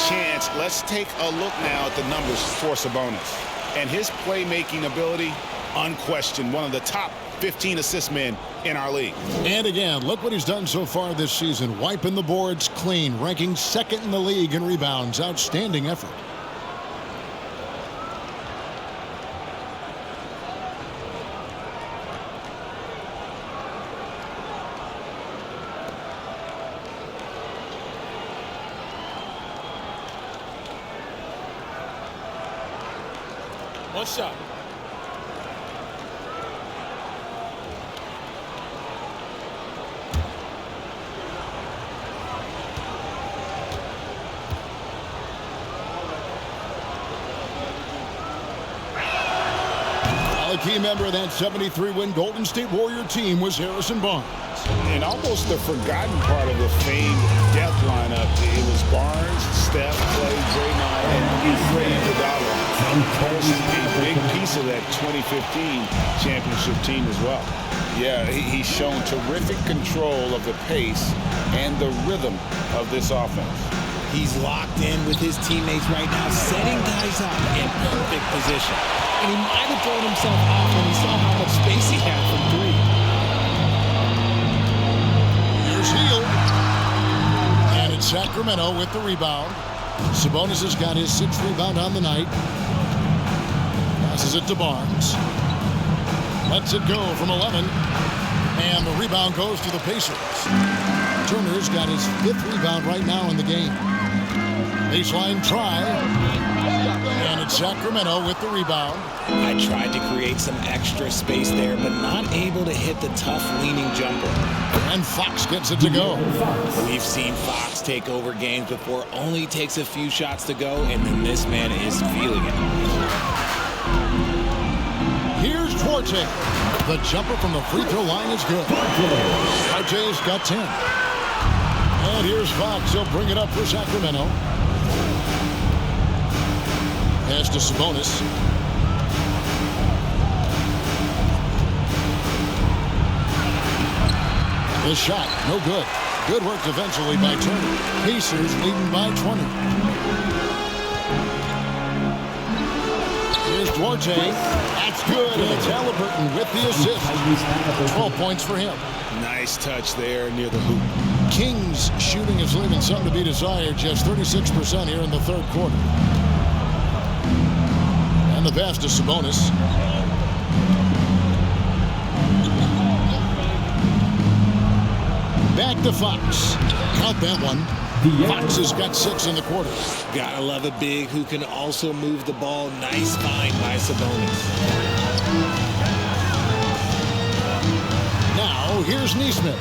Chance, let's take a look now at the numbers for Sabonis. And his playmaking ability, unquestioned, one of the top 15 assist men in our league. And again, look what he's done so far this season. Wiping the boards clean, ranking 2nd in the league in rebounds. Outstanding effort. One shot. A key member of that 73-win Golden State Warrior team was Harrison Barnes. And almost the forgotten part of the famed death lineup, it was Barnes, Steph, Clay, Draymond, and Andre Iguodala. A big piece of that 2015 championship team as well. Yeah, he's shown terrific control of the pace and the rhythm of this offense. He's locked in with his teammates right now, setting guys up in perfect position. And he might have thrown himself off when he saw how much space he had from 3. Here's Hield. And it's Sacramento with the rebound. Sabonis has got his 6th rebound on the night. Passes it to Barnes. Lets it go from 11. And the rebound goes to the Pacers. Turner's got his 5th rebound right now in the game. Baseline try. And it's Sacramento with the rebound. I tried to create some extra space there, but not able to hit the tough leaning jumper. And Fox gets it to go. We've seen Fox take over games before, only takes a few shots to go, and then this man is feeling it. Here's Duarte. The jumper from the free throw line is good. Duarte's got 10. And here's Fox. He'll bring it up for Sacramento. Pass to Sabonis. The shot, no good. Good work defensively by Turner. Pacers leading by 20. Here's Duarte. That's good. And it's Halliburton with the assist. 12 points for him. Nice touch there near the hoop. Kings shooting is leaving some to be desired. Just 36% here in the third quarter. And the pass to Sabonis. Back to Fox. Count that one. Fox has got 6 in the quarter. Gotta love a big who can also move the ball. Nice find by Sabonis. Now, here's Neesmith.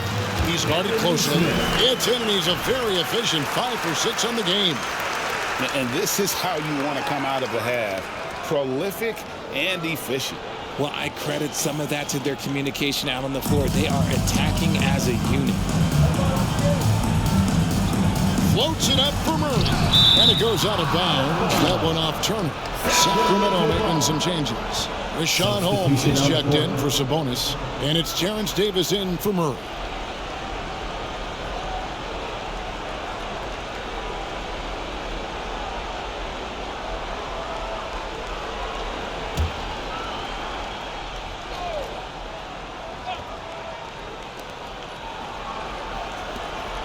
He's guarded closely. It's in, and he's a very efficient 5 for 6 on the game. And this is how you want to come out of the half. Prolific and efficient. Well, I credit some of that to their communication out on the floor. They are attacking as a unit. Floats it up for Murray. And it goes out of bounds. That one off Turner. Sacramento making some changes. Rashawn Holmes is checked in for Sabonis. And it's Terrence Davis in for Murray.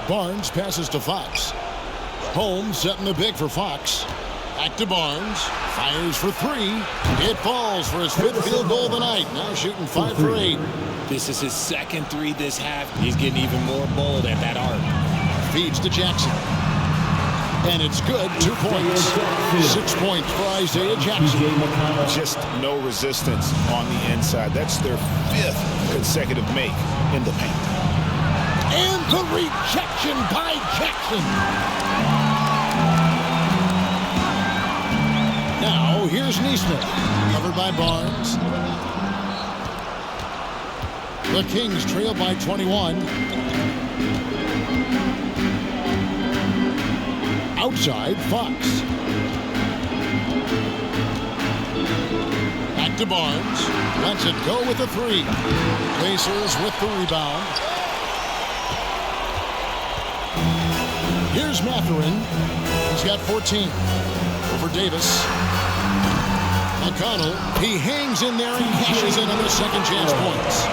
Barnes passes to Fox. Holmes setting the big for Fox. Back to Barnes. Fires for 3. It falls for his 5th field goal of the night. Now shooting 5 for 8. This is his second 3 this half. He's getting even more bold at that arc. Feeds to Jackson. And it's good. 2 points. 6 points for Isaiah Jackson. Just no resistance on the inside. That's their 5th consecutive make in the paint. And the rejection by Jackson. Now, here's Neesmith. Covered by Barnes. The Kings trail by 21. Outside, Fox. Back to Barnes. Lets it go with a 3. Pacers with the rebound. Here's Mathurin. He's got 14. Over Davis. McConnell. He hangs in there and cashes in on the second chance points.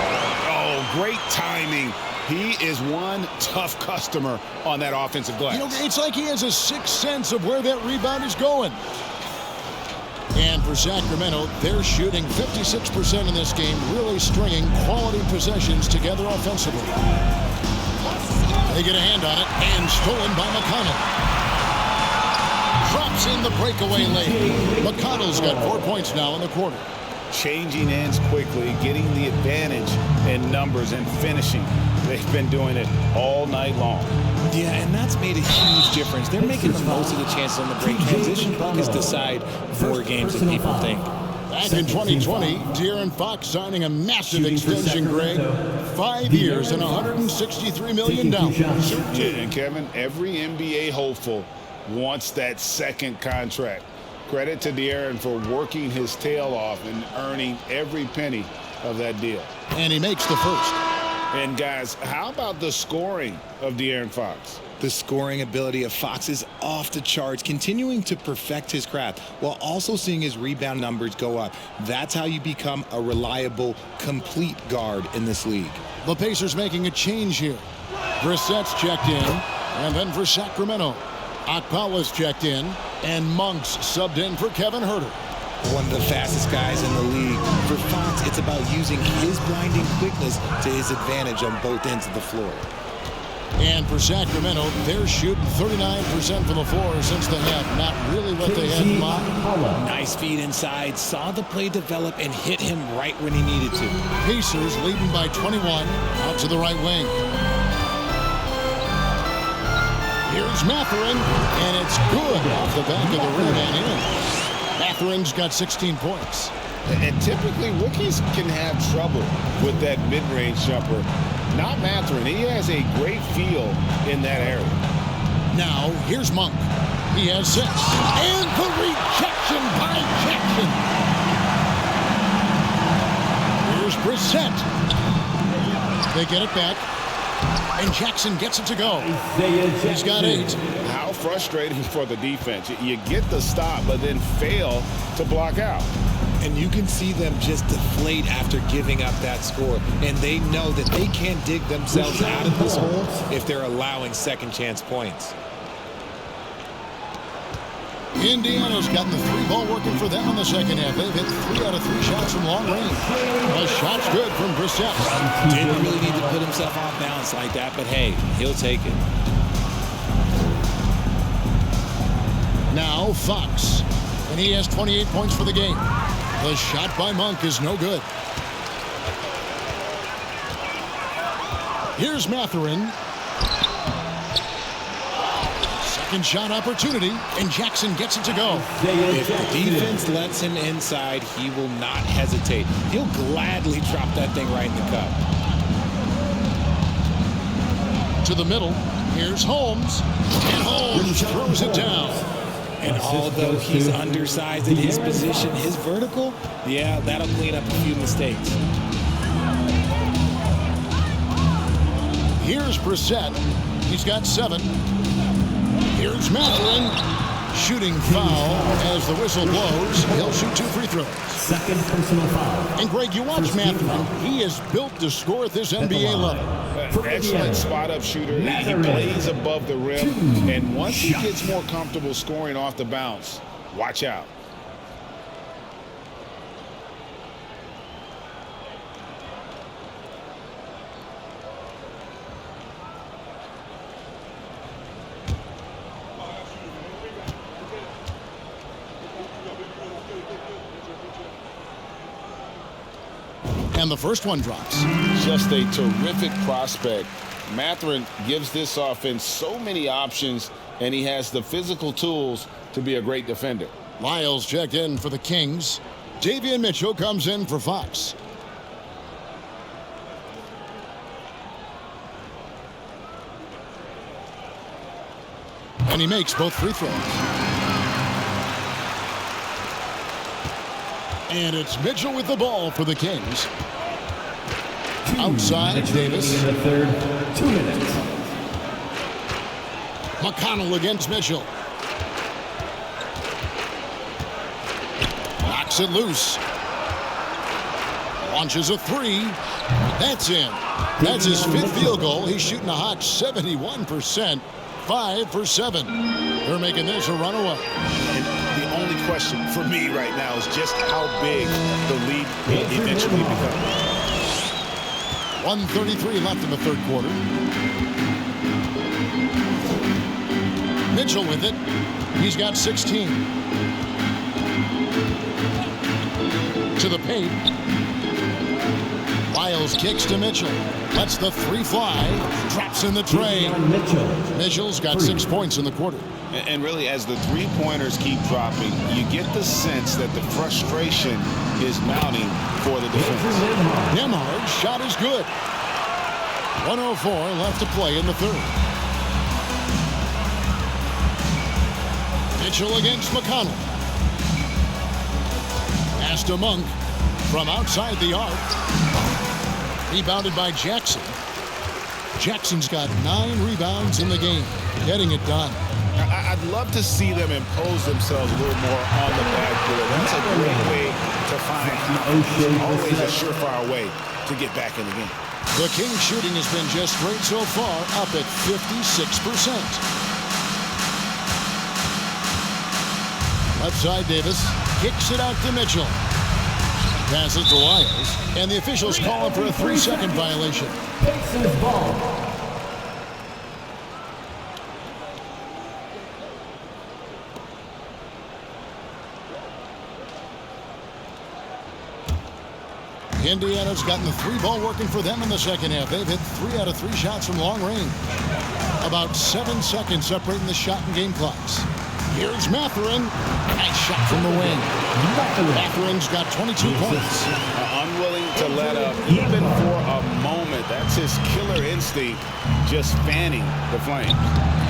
Oh, great timing. He is one tough customer on that offensive glass. You know, it's like he has a sixth sense of where that rebound is going. And for Sacramento, they're shooting 56% in this game, really stringing quality possessions together offensively. They get a hand on it, and stolen by McConnell. Drops in the breakaway lane. McConnell's got 4 points now in the quarter. Changing ends quickly, getting the advantage in numbers and finishing. They've been doing it all night long. Yeah, and that's made a huge difference. They're making the most of the chances on the break. Transition buckets decide more games than people think. Back in 2020, De'Aaron Fox signing a massive extension, Greg. 5 years and $163 million. And Kevin, every NBA hopeful wants that second contract. Credit to De'Aaron for working his tail off and earning every penny of that deal. And he makes the first. And guys, how about the scoring of De'Aaron Fox? The scoring ability of Fox is off the charts, continuing to perfect his craft while also seeing his rebound numbers go up. That's how you become a reliable, complete guard in this league. The Pacers making a change here. Brissett's checked in, and then for Sacramento, Akpawa's checked in, and Monk's subbed in for Kevin Huerter. One of the fastest guys in the league. For Fox, it's about using his blinding quickness to his advantage on both ends of the floor. And for Sacramento, they're shooting 39% from the floor since the half. Not really what they had in mind. Nice feed inside. Saw the play develop and hit him right when he needed to. Pacers leading by 21 out to the right wing. Here's Mathurin, and it's good off the back of the rim and in. Mathurin's got 16 points. And typically, rookies can have trouble with that mid-range jumper. Not Mathurin. He has a great feel in that area. Now, here's Monk. He has 6. And the rejection by Jackson. Here's Brissett. They get it back. And Jackson gets it to go. He's got 8. How frustrating for the defense. You get the stop, but then fail to block out. And you can see them just deflate after giving up that score. And they know that they can't dig themselves out of this hole if they're allowing second chance points. Indiana's gotten the 3-ball working for them in the second half. They've hit 3 out of 3 shots from long range. The shot's good from Brissett. Didn't really need to put himself off balance like that, but hey, he'll take it. Now Fox, and he has 28 points for the game. The shot by Monk is no good. Here's Mathurin. Second shot opportunity, and Jackson gets it to go. If the defense lets him inside, he will not hesitate. He'll gladly drop that thing right in the cup. To the middle, here's Holmes, and Holmes throws it down. And although he's undersized in his position, his vertical, yeah, that'll clean up a few mistakes. Here's Brissett. He's got 7. Here's Mathurin. Shooting foul as the whistle blows. He'll shoot 2 free throws. Second personal foul. And Greg, you watch Mathurin. He is built to score at this NBA level. Excellent spot-up shooter. He plays above the rim. And once he gets more comfortable scoring off the bounce, watch out. And the first one drops. Just a terrific prospect. Mathurin gives this offense so many options, and he has the physical tools to be a great defender. Myles checked in for the Kings. Davion Mitchell comes in for Fox. And he makes both free throws. And it's Mitchell with the ball for the Kings. Outside, Davis. In the third, 2 minutes. McConnell against Mitchell. Knocks it loose. Launches a 3. That's in. That's his 5th field goal. He's shooting a hot 71%. 5 for 7. They're making this a runaway. And the only question for me right now is just how big the lead will eventually become. 1:33 left in the third quarter. Mitchell with it. He's got 16. To the paint. Myles kicks to Mitchell. Lets the 3 fly. Drops in the tray. Mitchell's got 6 points in the quarter. And really, as the 3-pointers keep dropping, you get the sense that the frustration is mounting for the defense. Nembhard's shot is good. 1:04 left to play in the third. Mitchell against McConnell. Pass to Monk from outside the arc. Rebounded by Jackson. Jackson's got 9 rebounds in the game, getting it done. I'd love to see them impose themselves a little more on the backboard. That's a great way to find always a surefire way to get back in the game. The Kings shooting has been just great so far, up at 56%. Left side, Davis kicks it out to Mitchell. Passes to Lyles, and the officials call him for a 3-second violation. Indiana's gotten the 3-ball working for them in the second half. They've hit 3 out of 3 shots from long range. About 7 seconds separating the shot and game clocks. Here's Mathurin. Nice shot from the wing. Mathurin's got 22 points. Unwilling to let up even for a moment. That's his killer instinct, just fanning the flames.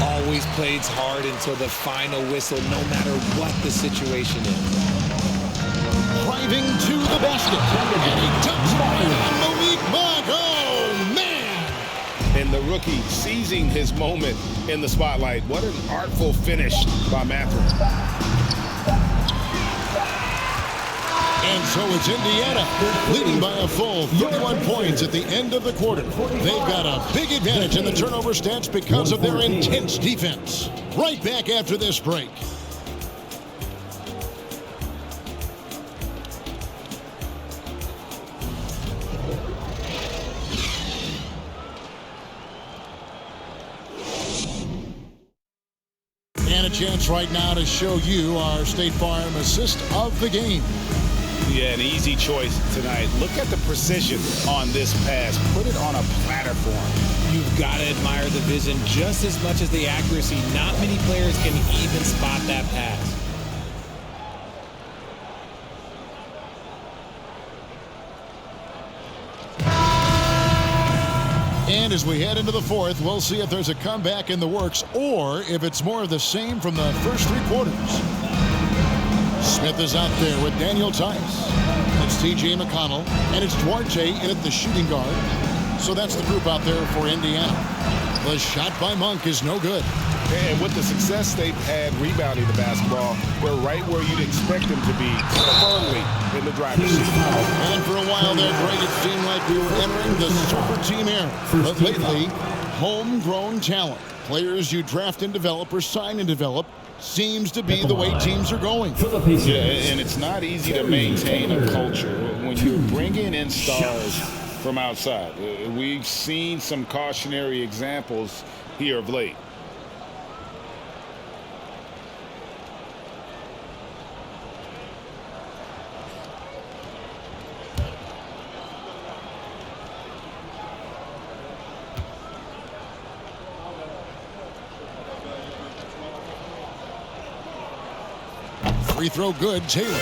Always plays hard until the final whistle, no matter what the situation is. Driving to the basket. And he dumps it right on Malik Monk. Oh, man! And the rookie seizing his moment in the spotlight. What an artful finish by Mathurin. And so it's Indiana leading by a full 31 points at the end of the quarter. They've got a big advantage in the turnover stats because of their intense defense. Right back after this break. And a chance right now to show you our State Farm assist of the game. Yeah, an easy choice tonight. Look at the precision on this pass. Put it on a platter for him. You've got to admire the vision just as much as the accuracy. Not many players can even spot that pass. And as we head into the fourth, we'll see if there's a comeback in the works or if it's more of the same from the first 3 quarters. Smith is out there with Daniel Tice. It's T.J. McConnell, and it's Duarte in at the shooting guard. So that's the group out there for Indiana. The shot by Monk is no good. And with the success they've had rebounding the basketball, they're right where you'd expect them to be, firmly in the driver's seat. And for a while there, Greg, it seemed like we were entering the super team era. But lately, homegrown talent, players you draft and develop or sign and develop, seems to be the way teams are going. Yeah, and it's not easy to maintain a culture when you're bringing in stars from outside. We've seen some cautionary examples here of late. Free throw good, Taylor.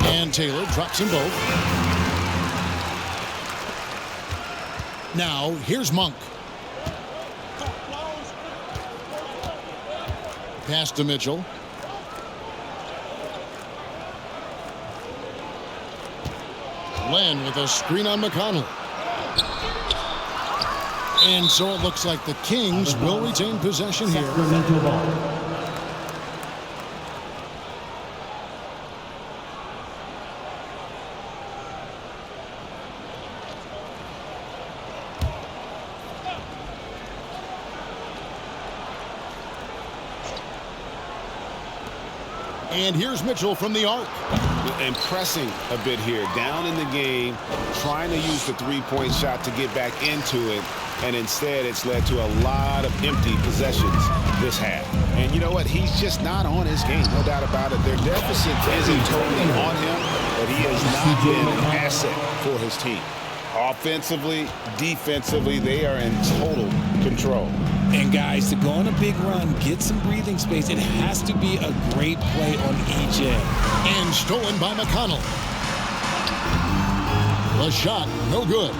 And Taylor drops them both. Now, here's Monk. Pass to Mitchell. Len with a screen on McConnell. And so it looks like the Kings will retain possession here. And here's Mitchell from the arc. And pressing a bit here, down in the game, trying to use the three-point shot to get back into it, and instead it's led to a lot of empty possessions this half. And you know what? He's just not on his game, no doubt about it. Their deficit isn't totally on him, but he has not been an asset for his team. Offensively, defensively, they are in total control. And guys, to go on a big run, get some breathing space, it has to be a great play on each end. And stolen by McConnell. The shot, no good.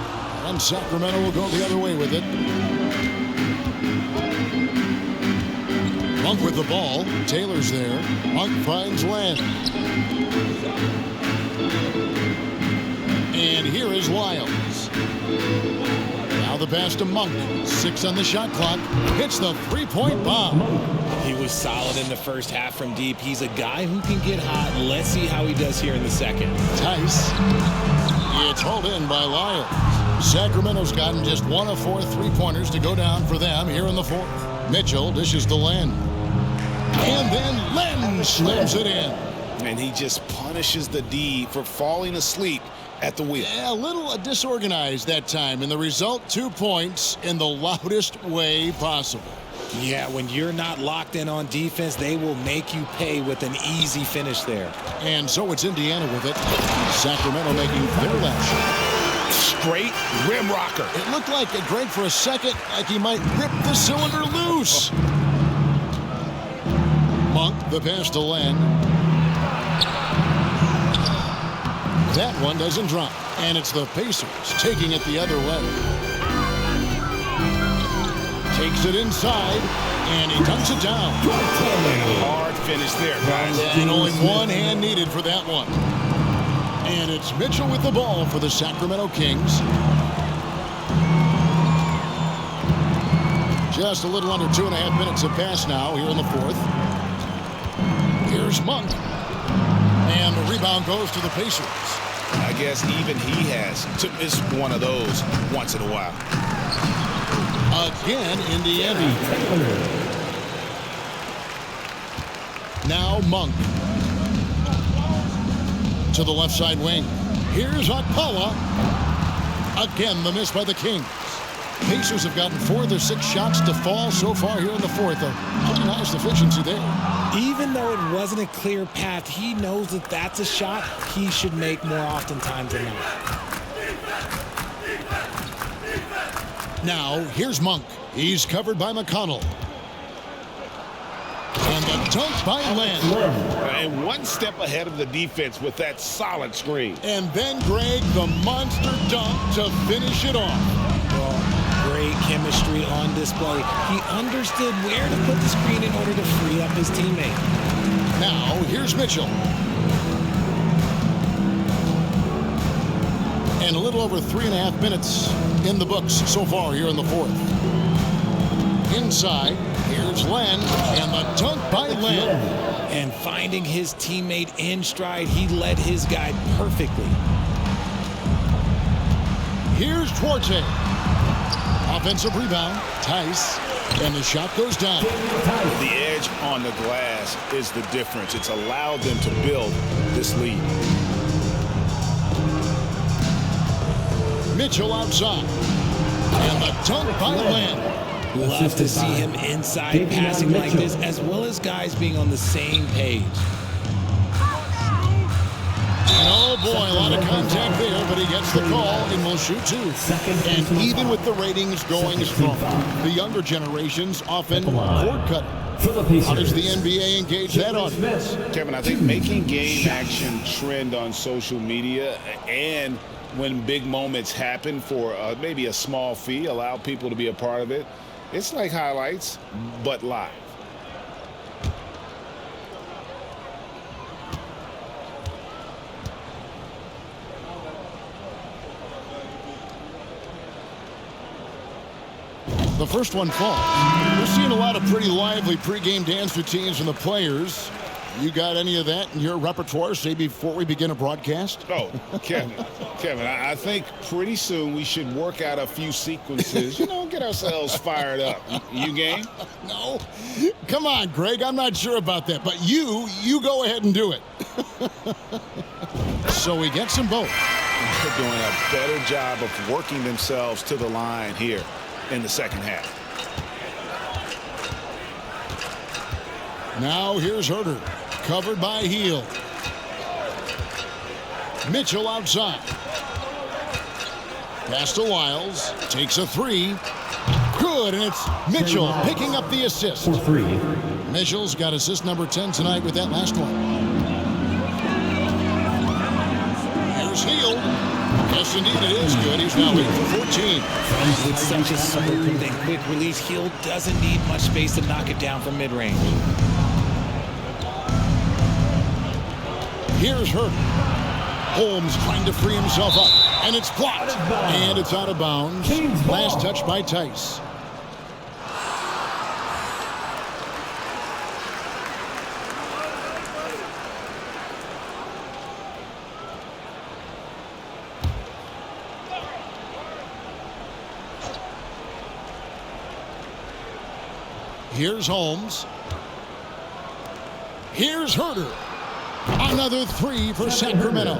And Sacramento will go the other way with it. Monk with the ball. Taylor's there. Monk finds Len. And here is Lyles. Now the pass to Monk. 6 on the shot clock. Hits the three-point bomb. He was solid in the first half from deep. He's a guy who can get hot. Let's see how he does here in the second. Tice. It's hauled in by Lyles. Sacramento's gotten just 1 of 4 3-pointers to go down for them here in the fourth. Mitchell dishes to Len. And then Len slams it in. And he just punishes the D for falling asleep at the wheel. Yeah, a little disorganized that time, and the result, 2 points in the loudest way possible. Yeah, when you're not locked in on defense, they will make you pay with an easy finish there. And so it's Indiana with it. Sacramento making their last shot. Straight rim rocker. It looked like Greg for a second, like he might rip the cylinder loose. Monk, the pass to Len. That one doesn't drop, and it's the Pacers taking it the other way. Takes it inside, and he dunks it down. Hard finish there, guys. And only one hand needed for that one. And it's Mitchell with the ball for the Sacramento Kings. Just a little under 2.5 minutes have passed now here in the fourth. Here's Monk. And the rebound goes to the Pacers. I guess even he has to miss one of those once in a while. Again, Indiana. Now Monk. To the left side wing. Here's Akpala. Again, the miss by the Kings. Pacers have gotten 4 of their 6 shots to fall so far here in the fourth. A pretty nice efficiency there. Even though it wasn't a clear path, he knows that that's a shot he should make more oftentimes than not. Now, here's Monk. He's covered by McConnell. And the dunk by Len. And one step ahead of the defense with that solid screen. And then Greg, the monster dunk to finish it off. Well, great chemistry on display. He understood where to put the screen in order to free up his teammate. Now, here's Mitchell. And a little over 3.5 minutes in the books so far here in the fourth. Inside, here's Len, and the dunk by Len. And finding his teammate in stride, he led his guy perfectly. Here's Duarte. Offensive rebound, Tice, and the shot goes down. The edge on the glass is the difference. It's allowed them to build this lead. Mitchell outside. And the dunk by Len. Love to see him inside passing like this, as well as guys being on the same page. And oh boy, a lot of contact there, but he gets the call and will shoot 2. And even with the ratings going strong, the younger generations often cord cut. How does the NBA engage that audience? Kevin, I think making game action trend on social media and when big moments happen for maybe a small fee, allow people to be a part of it. It's like highlights, but live. The first one falls. We're seeing a lot of pretty lively pregame dance routines from the players. You got any of that in your repertoire, say, before we begin a broadcast? Oh, Kevin, I think pretty soon we should work out a few sequences, get ourselves fired up. You game? No. Come on, Greg, I'm not sure about that, but you go ahead and do it. So he gets them both. They're doing a better job of working themselves to the line here in the second half. Now here's Herter, covered by Heel. Mitchell outside. Pass to Wiles, takes a 3. Good, and it's Mitchell picking up the assist. For 3. Mitchell's got assist number 10 tonight with that last one. Here's Heel. Yes, indeed, it is good. He's now 8 for 14. With such a smooth and quick release, Hill doesn't need much space to knock it down from mid-range. Here's Herter. Holmes trying to free himself up, and it's blocked, and it's out of bounds. Last touch by Tice. Here's Holmes. Here's Herter. Another three for Sacramento.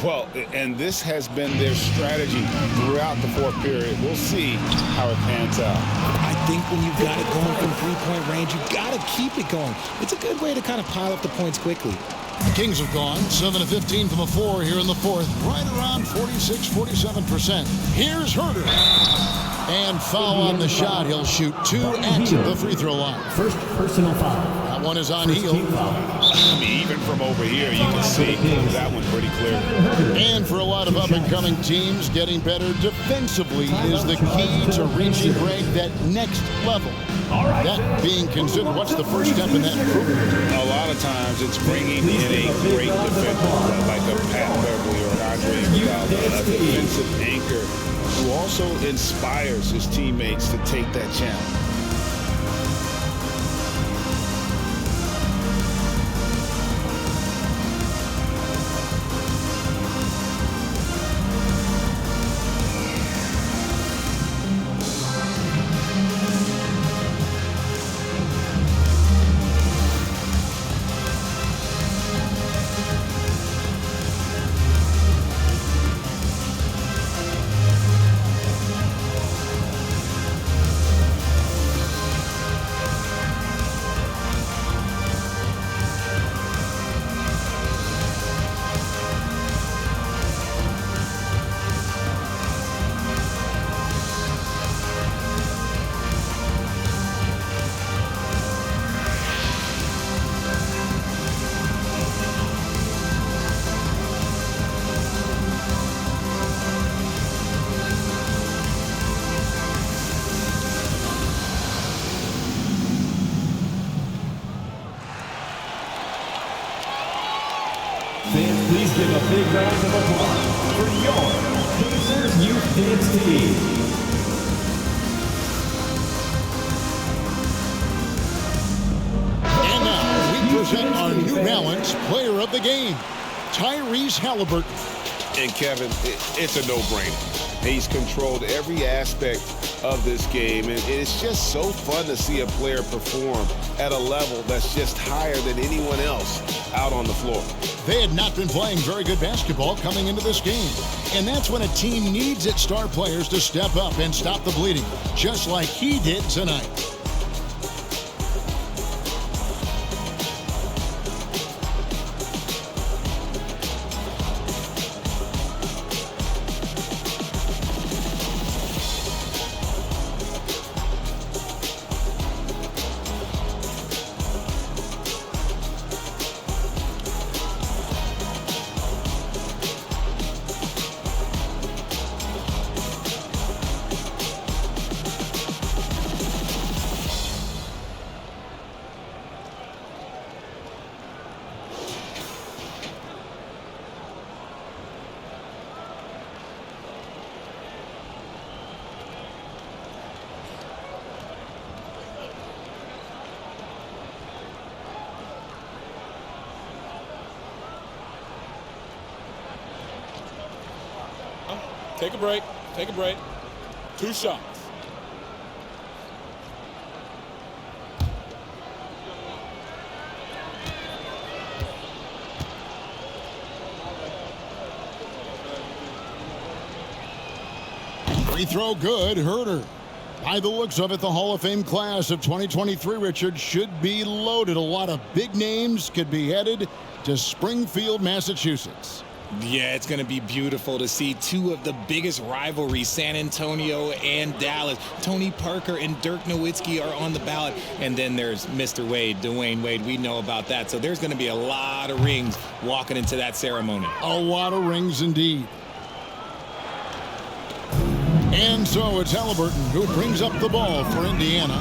Well, and this has been their strategy throughout the fourth period. We'll see how it pans out. I think when you've got it going from three-point range, you've got to keep it going. It's a good way to kind of pile up the points quickly. The Kings have gone 7 of 15 from the floor here in the fourth, right around 46-47%. Here's Herter. And foul on the shot. He'll shoot 2 at the free throw line. First personal foul. That one is on Heel. I mean, even from over here, you can see that one pretty clear. And for a lot of up-and-coming teams, getting better defensively is the key to reaching, Greg, that next level. That being considered, what's the first step in that improvement? A lot of times it's bringing in a great defender, like a Pat Beverly or an Andre Iguodala, a defensive anchor who also inspires his teammates to take that challenge. Please give a big round of applause for your Pacers Youth Dance Team. And now we present our New Balance Player of the Game, Tyrese Halliburton. And Kevin, it's a no-brainer. He's controlled every aspect of this game, and it's just so fun to see a player perform at a level that's just higher than anyone else out on the floor. They had not been playing very good basketball coming into this game, and that's when a team needs its star players to step up and stop the bleeding, just like he did tonight. Take a break. Take a break. 2 shots. Free throw good, Herter. By the looks of it, the Hall of Fame class of 2023, Richard, should be loaded. A lot of big names could be headed to Springfield, Massachusetts. Yeah, it's going to be beautiful to see 2 of the biggest rivalries, San Antonio and Dallas. Tony Parker and Dirk Nowitzki are on the ballot. And then there's Mr. Wade, Dwayne Wade. We know about that. So there's going to be a lot of rings walking into that ceremony. A lot of rings indeed. And so it's Halliburton who brings up the ball for Indiana.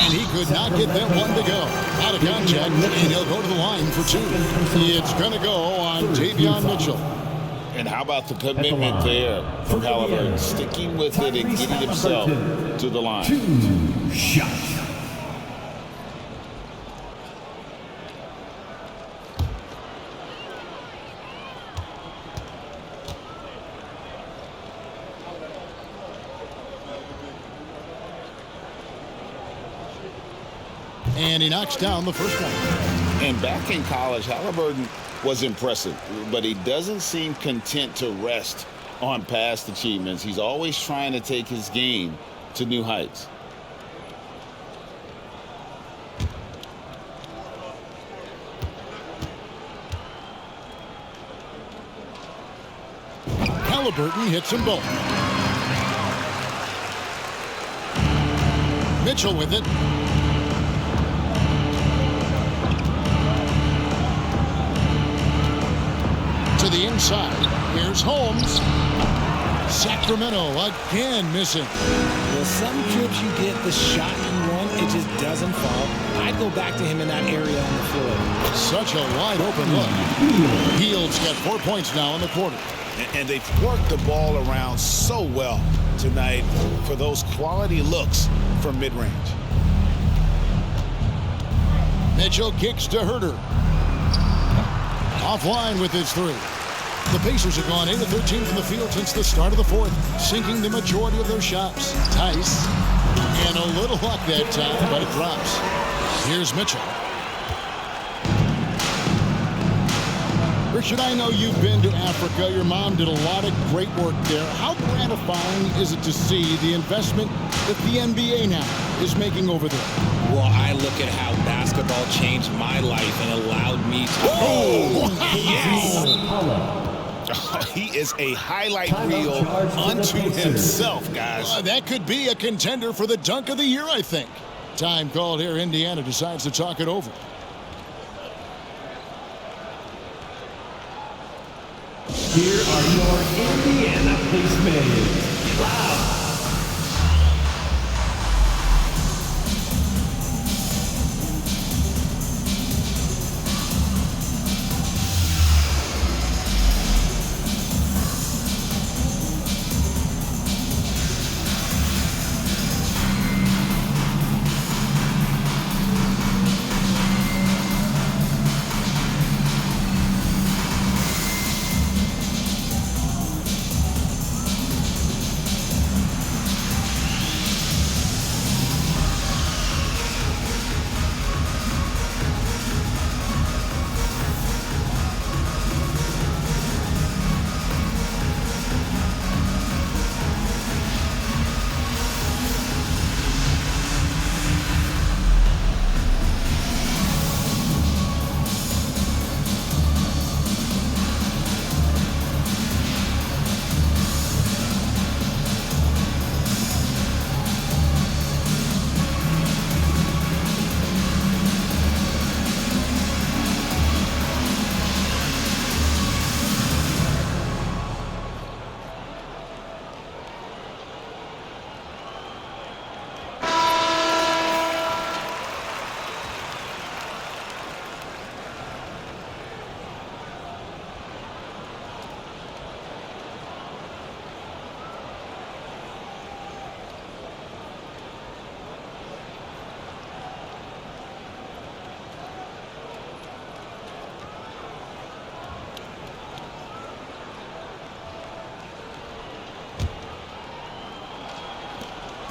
And he could not get that one to go. Out of contact, and he'll go to the line for 2. It's going to go on Davion Mitchell. And how about the commitment there from Halliburton, sticking with it and getting himself to the line. 2 shots. And he knocks down the first one. And back in college, Halliburton was impressive, but he doesn't seem content to rest on past achievements. He's always trying to take his game to new heights. Halliburton hits them both. Mitchell with it. To the inside. Here's Holmes. Sacramento again missing. Well, some trips you get the shot you want, it just doesn't fall. I'd go back to him in that area on the floor. Such a wide open look. Hield's got 4 points now in the quarter. And they've worked the ball around so well tonight for those quality looks from mid-range. Mitchell kicks to Herter. Offline with his three. The Pacers have gone 8 of 13 from the field since the start of the fourth, sinking the majority of their shots. Tice. And a little luck that time, but it drops. Here's Mitchell. Richard, I know you've been to Africa. Your mom did a lot of great work there. How gratifying is it to see the investment that the NBA now is making over there? Well, I look at how basketball changed my life and allowed me to... Oh! Yes! He is a highlight reel unto himself, guys. That could be a contender for the dunk of the year, I think. Time called here. Indiana decides to talk it over. Here are your Indiana placements. Wow.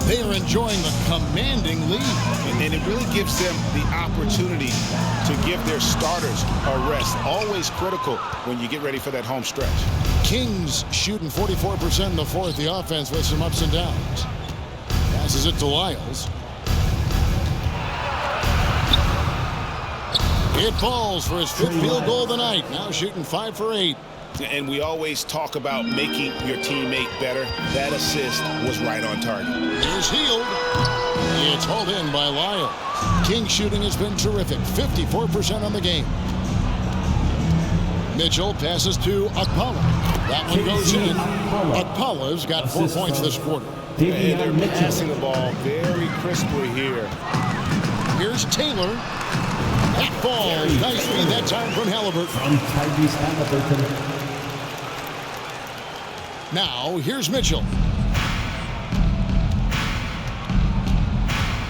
They are enjoying a commanding lead. And it really gives them the opportunity to give their starters a rest. Always critical when you get ready for that home stretch. Kings shooting 44% in the fourth. The offense with some ups and downs. Passes it to Lyles. It falls for his fifth field goal of the night. Now shooting 5 for 8. And we always talk about making your teammate better. That assist was right on target. Here's Hield. It's hauled in by Lyles. King's shooting has been terrific. 54% on the game. Mitchell passes to Akpala. That one goes in. Akpala's got 4 points this quarter. And they're passing the ball very crisply here. Here's Taylor. That falls nicely that time from Halliburton. From Tyrese Halliburton. Now, here's Mitchell.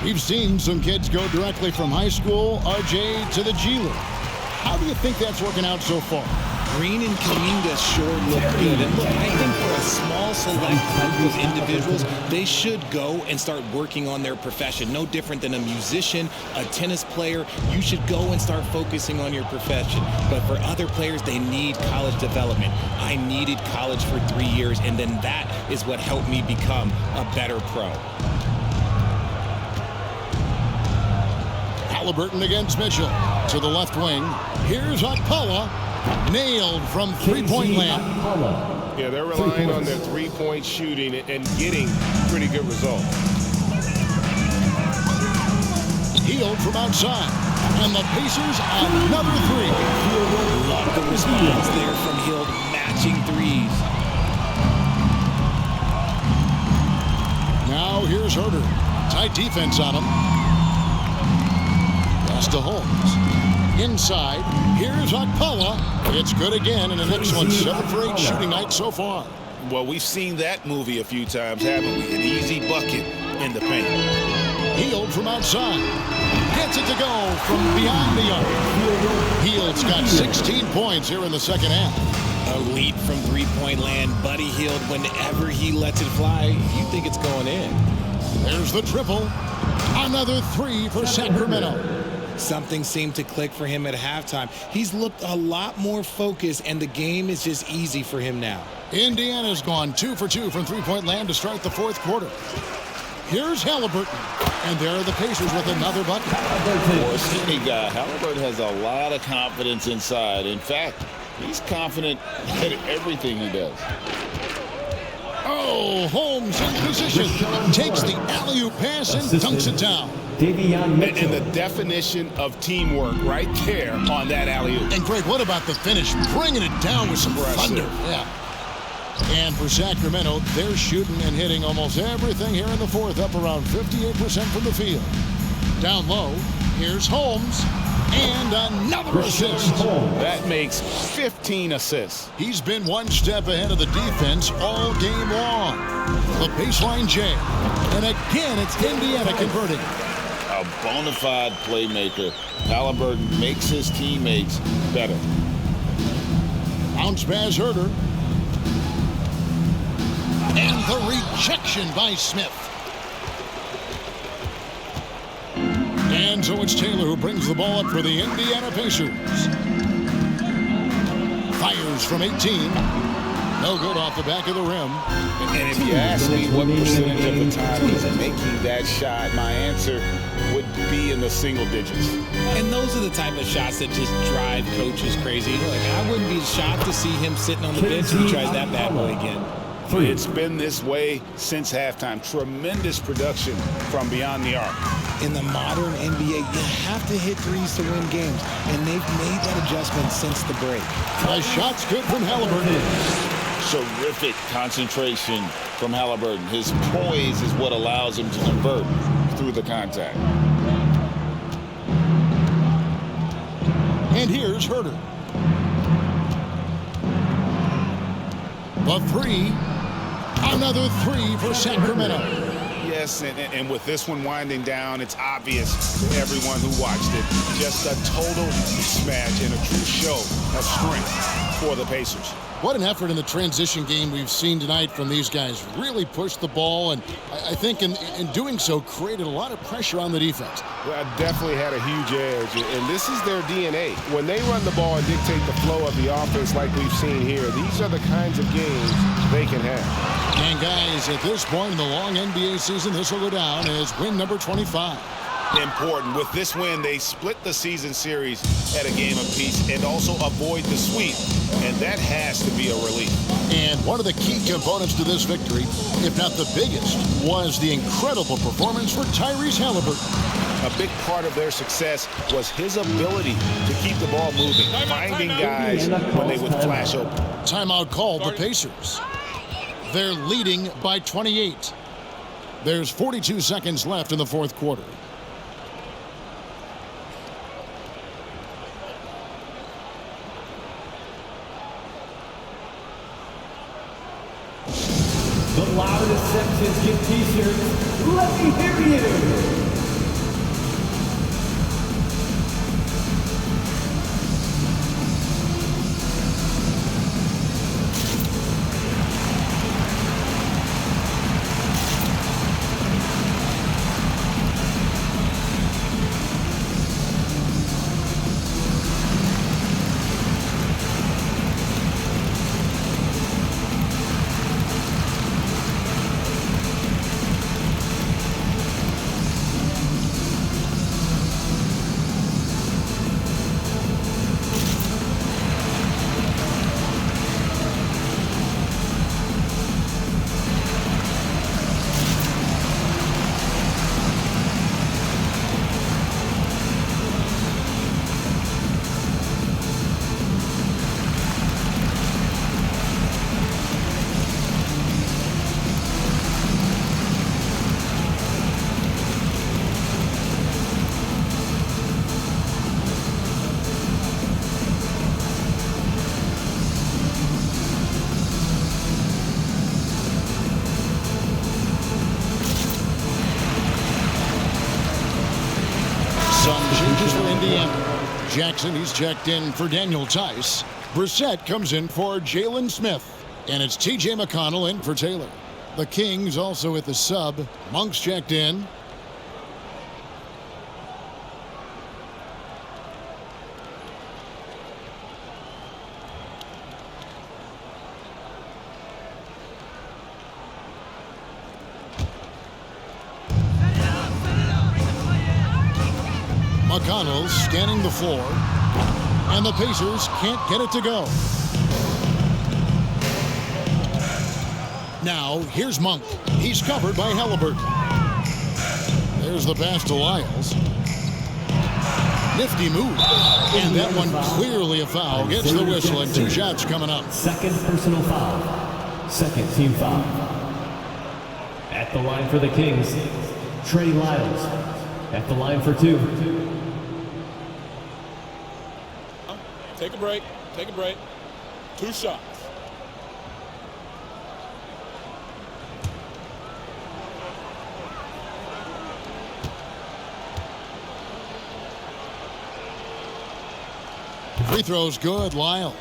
We've seen some kids go directly from high school, RJ, to the G League. How do you think that's working out so far? Green and Kuminga sure look good. And look, I think for a small select group of individuals, they should go and start working on their profession. No different than a musician, a tennis player. You should go and start focusing on your profession. But for other players, they need college development. I needed college for 3 years, and then that is what helped me become a better pro. Halliburton against Mitchell. To the left wing. Here's Okpala. Nailed from three-point land. Yeah, they're relying on their three-point shooting and getting pretty good results. Hield from outside. And the Pacers another three. Love the response there from Hield, matching threes. Now here's Herter. Tight defense on him. Pass to Holmes. Inside, here's Okpala. It's good again, and an excellent 7 for 8 shooting night so far. Well, we've seen that movie a few times, haven't we? An easy bucket in the paint. Hield from outside. Gets it to go from behind the arc. Hield's got 16 points here in the second half. A lead from three-point land. Buddy Hield, whenever he lets it fly, you think it's going in. There's the triple. Another three for Sacramento. Something seemed to click for him at halftime. He's looked a lot more focused, and the game is just easy for him now. Indiana's gone 2 for 2 from three-point land to start the fourth quarter. Here's Halliburton, and there are the Pacers with another bucket. For a skinny guy, Halliburton has a lot of confidence inside. In fact, he's confident at everything he does. Oh, Holmes in position. Takes the alley-oop pass and dunks it down. And the definition of teamwork right there on that alley-oop. And Greg, what about the finish? Bringing it down with some thunder. Yeah. And for Sacramento, they're shooting and hitting almost everything here in the fourth, up around 58% from the field. Down low, here's Holmes. And another assist. That makes 15 assists. He's been one step ahead of the defense all game long. The baseline J. And again, it's Indiana converting. A bona fide playmaker. Halliburton makes his teammates better. Bounce pass Herter. And the rejection by Smith. And so it's Taylor who brings the ball up for the Indiana Pacers. Fires from 18. No good off the back of the rim. And if you ask me what percentage of the time he's making that shot, my answer would be in the single digits. And those are the type of shots that just drive coaches crazy. Like, I wouldn't be shocked to see him sitting on the bench if he tries that bad boy again. It's been this way since halftime. Tremendous production from beyond the arc. In the modern NBA, you have to hit threes to win games, and they've made that adjustment since the break. The shot's good from Halliburton. Terrific concentration from Halliburton. His poise is what allows him to convert through the contact. And here's Herter. The three. Another three for Sacramento. Yes, and with this one winding down, it's obvious to everyone who watched it. Just a total mismatch and a true show of strength for the Pacers. What an effort in the transition game we've seen tonight from these guys. Really pushed the ball, and I think in doing so, created a lot of pressure on the defense. Well, definitely had a huge edge, and this is their DNA. When they run the ball and dictate the flow of the offense like we've seen here, these are the kinds of games they can have. And guys, at this point in the long NBA season, this will go down as win number 25. Important. With this win, they split the season series at a game apiece and also avoid the sweep, and that has to be a relief. And one of the key components to this victory, if not the biggest, was the incredible performance for Tyrese Halliburton. A big part of their success was his ability to keep the ball moving, finding guys when they would flash open. Timeout called the Pacers. They're leading by 28. There's 42 seconds left in the fourth quarter. The loudest sections get t-shirts. Let me hear you. Indiana. Jackson, he's checked in for Daniel Tice. Brissett comes in for Jalen Smith. And it's T.J. McConnell in for Taylor. The Kings also at the sub. Monk's checked in. McConnell's scanning the floor, and the Pacers can't get it to go. Now, here's Monk. He's covered by Halliburton. There's the pass to Lyles. Nifty move. And that one clearly a foul. Gets the whistle, and 2 shots coming up. Second personal foul. Second team foul. At the line for the Kings, Trey Lyles. At the line for 2. Take a break. Take a break. 2 shots. Free throws good, Lyles.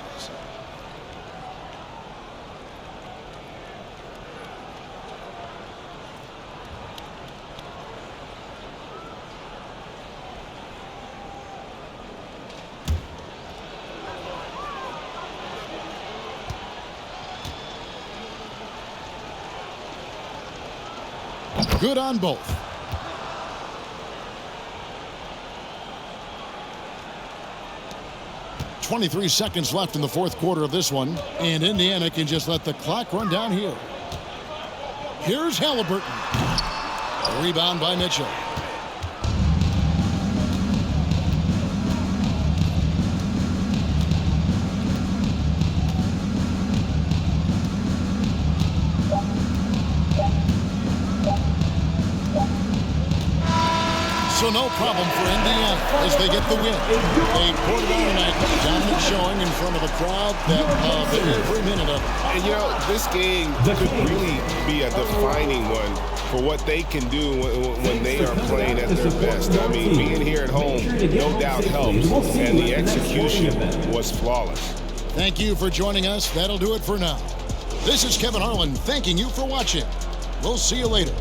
Good on both. .23 seconds left in the fourth quarter of this one, and Indiana can just let the clock run down here. Here's Halliburton. A rebound by Mitchell. So no problem for Indiana as they get the win. They poured it on tonight. Dominant showing in front of a crowd that loved every minute of it. And you know, this game could really be a defining one for what they can do when they are playing at their best. I mean, being here at home no doubt helps, and the execution was flawless. Thank you for joining us. That'll do it for now. This is Kevin Harlan thanking you for watching. We'll see you later.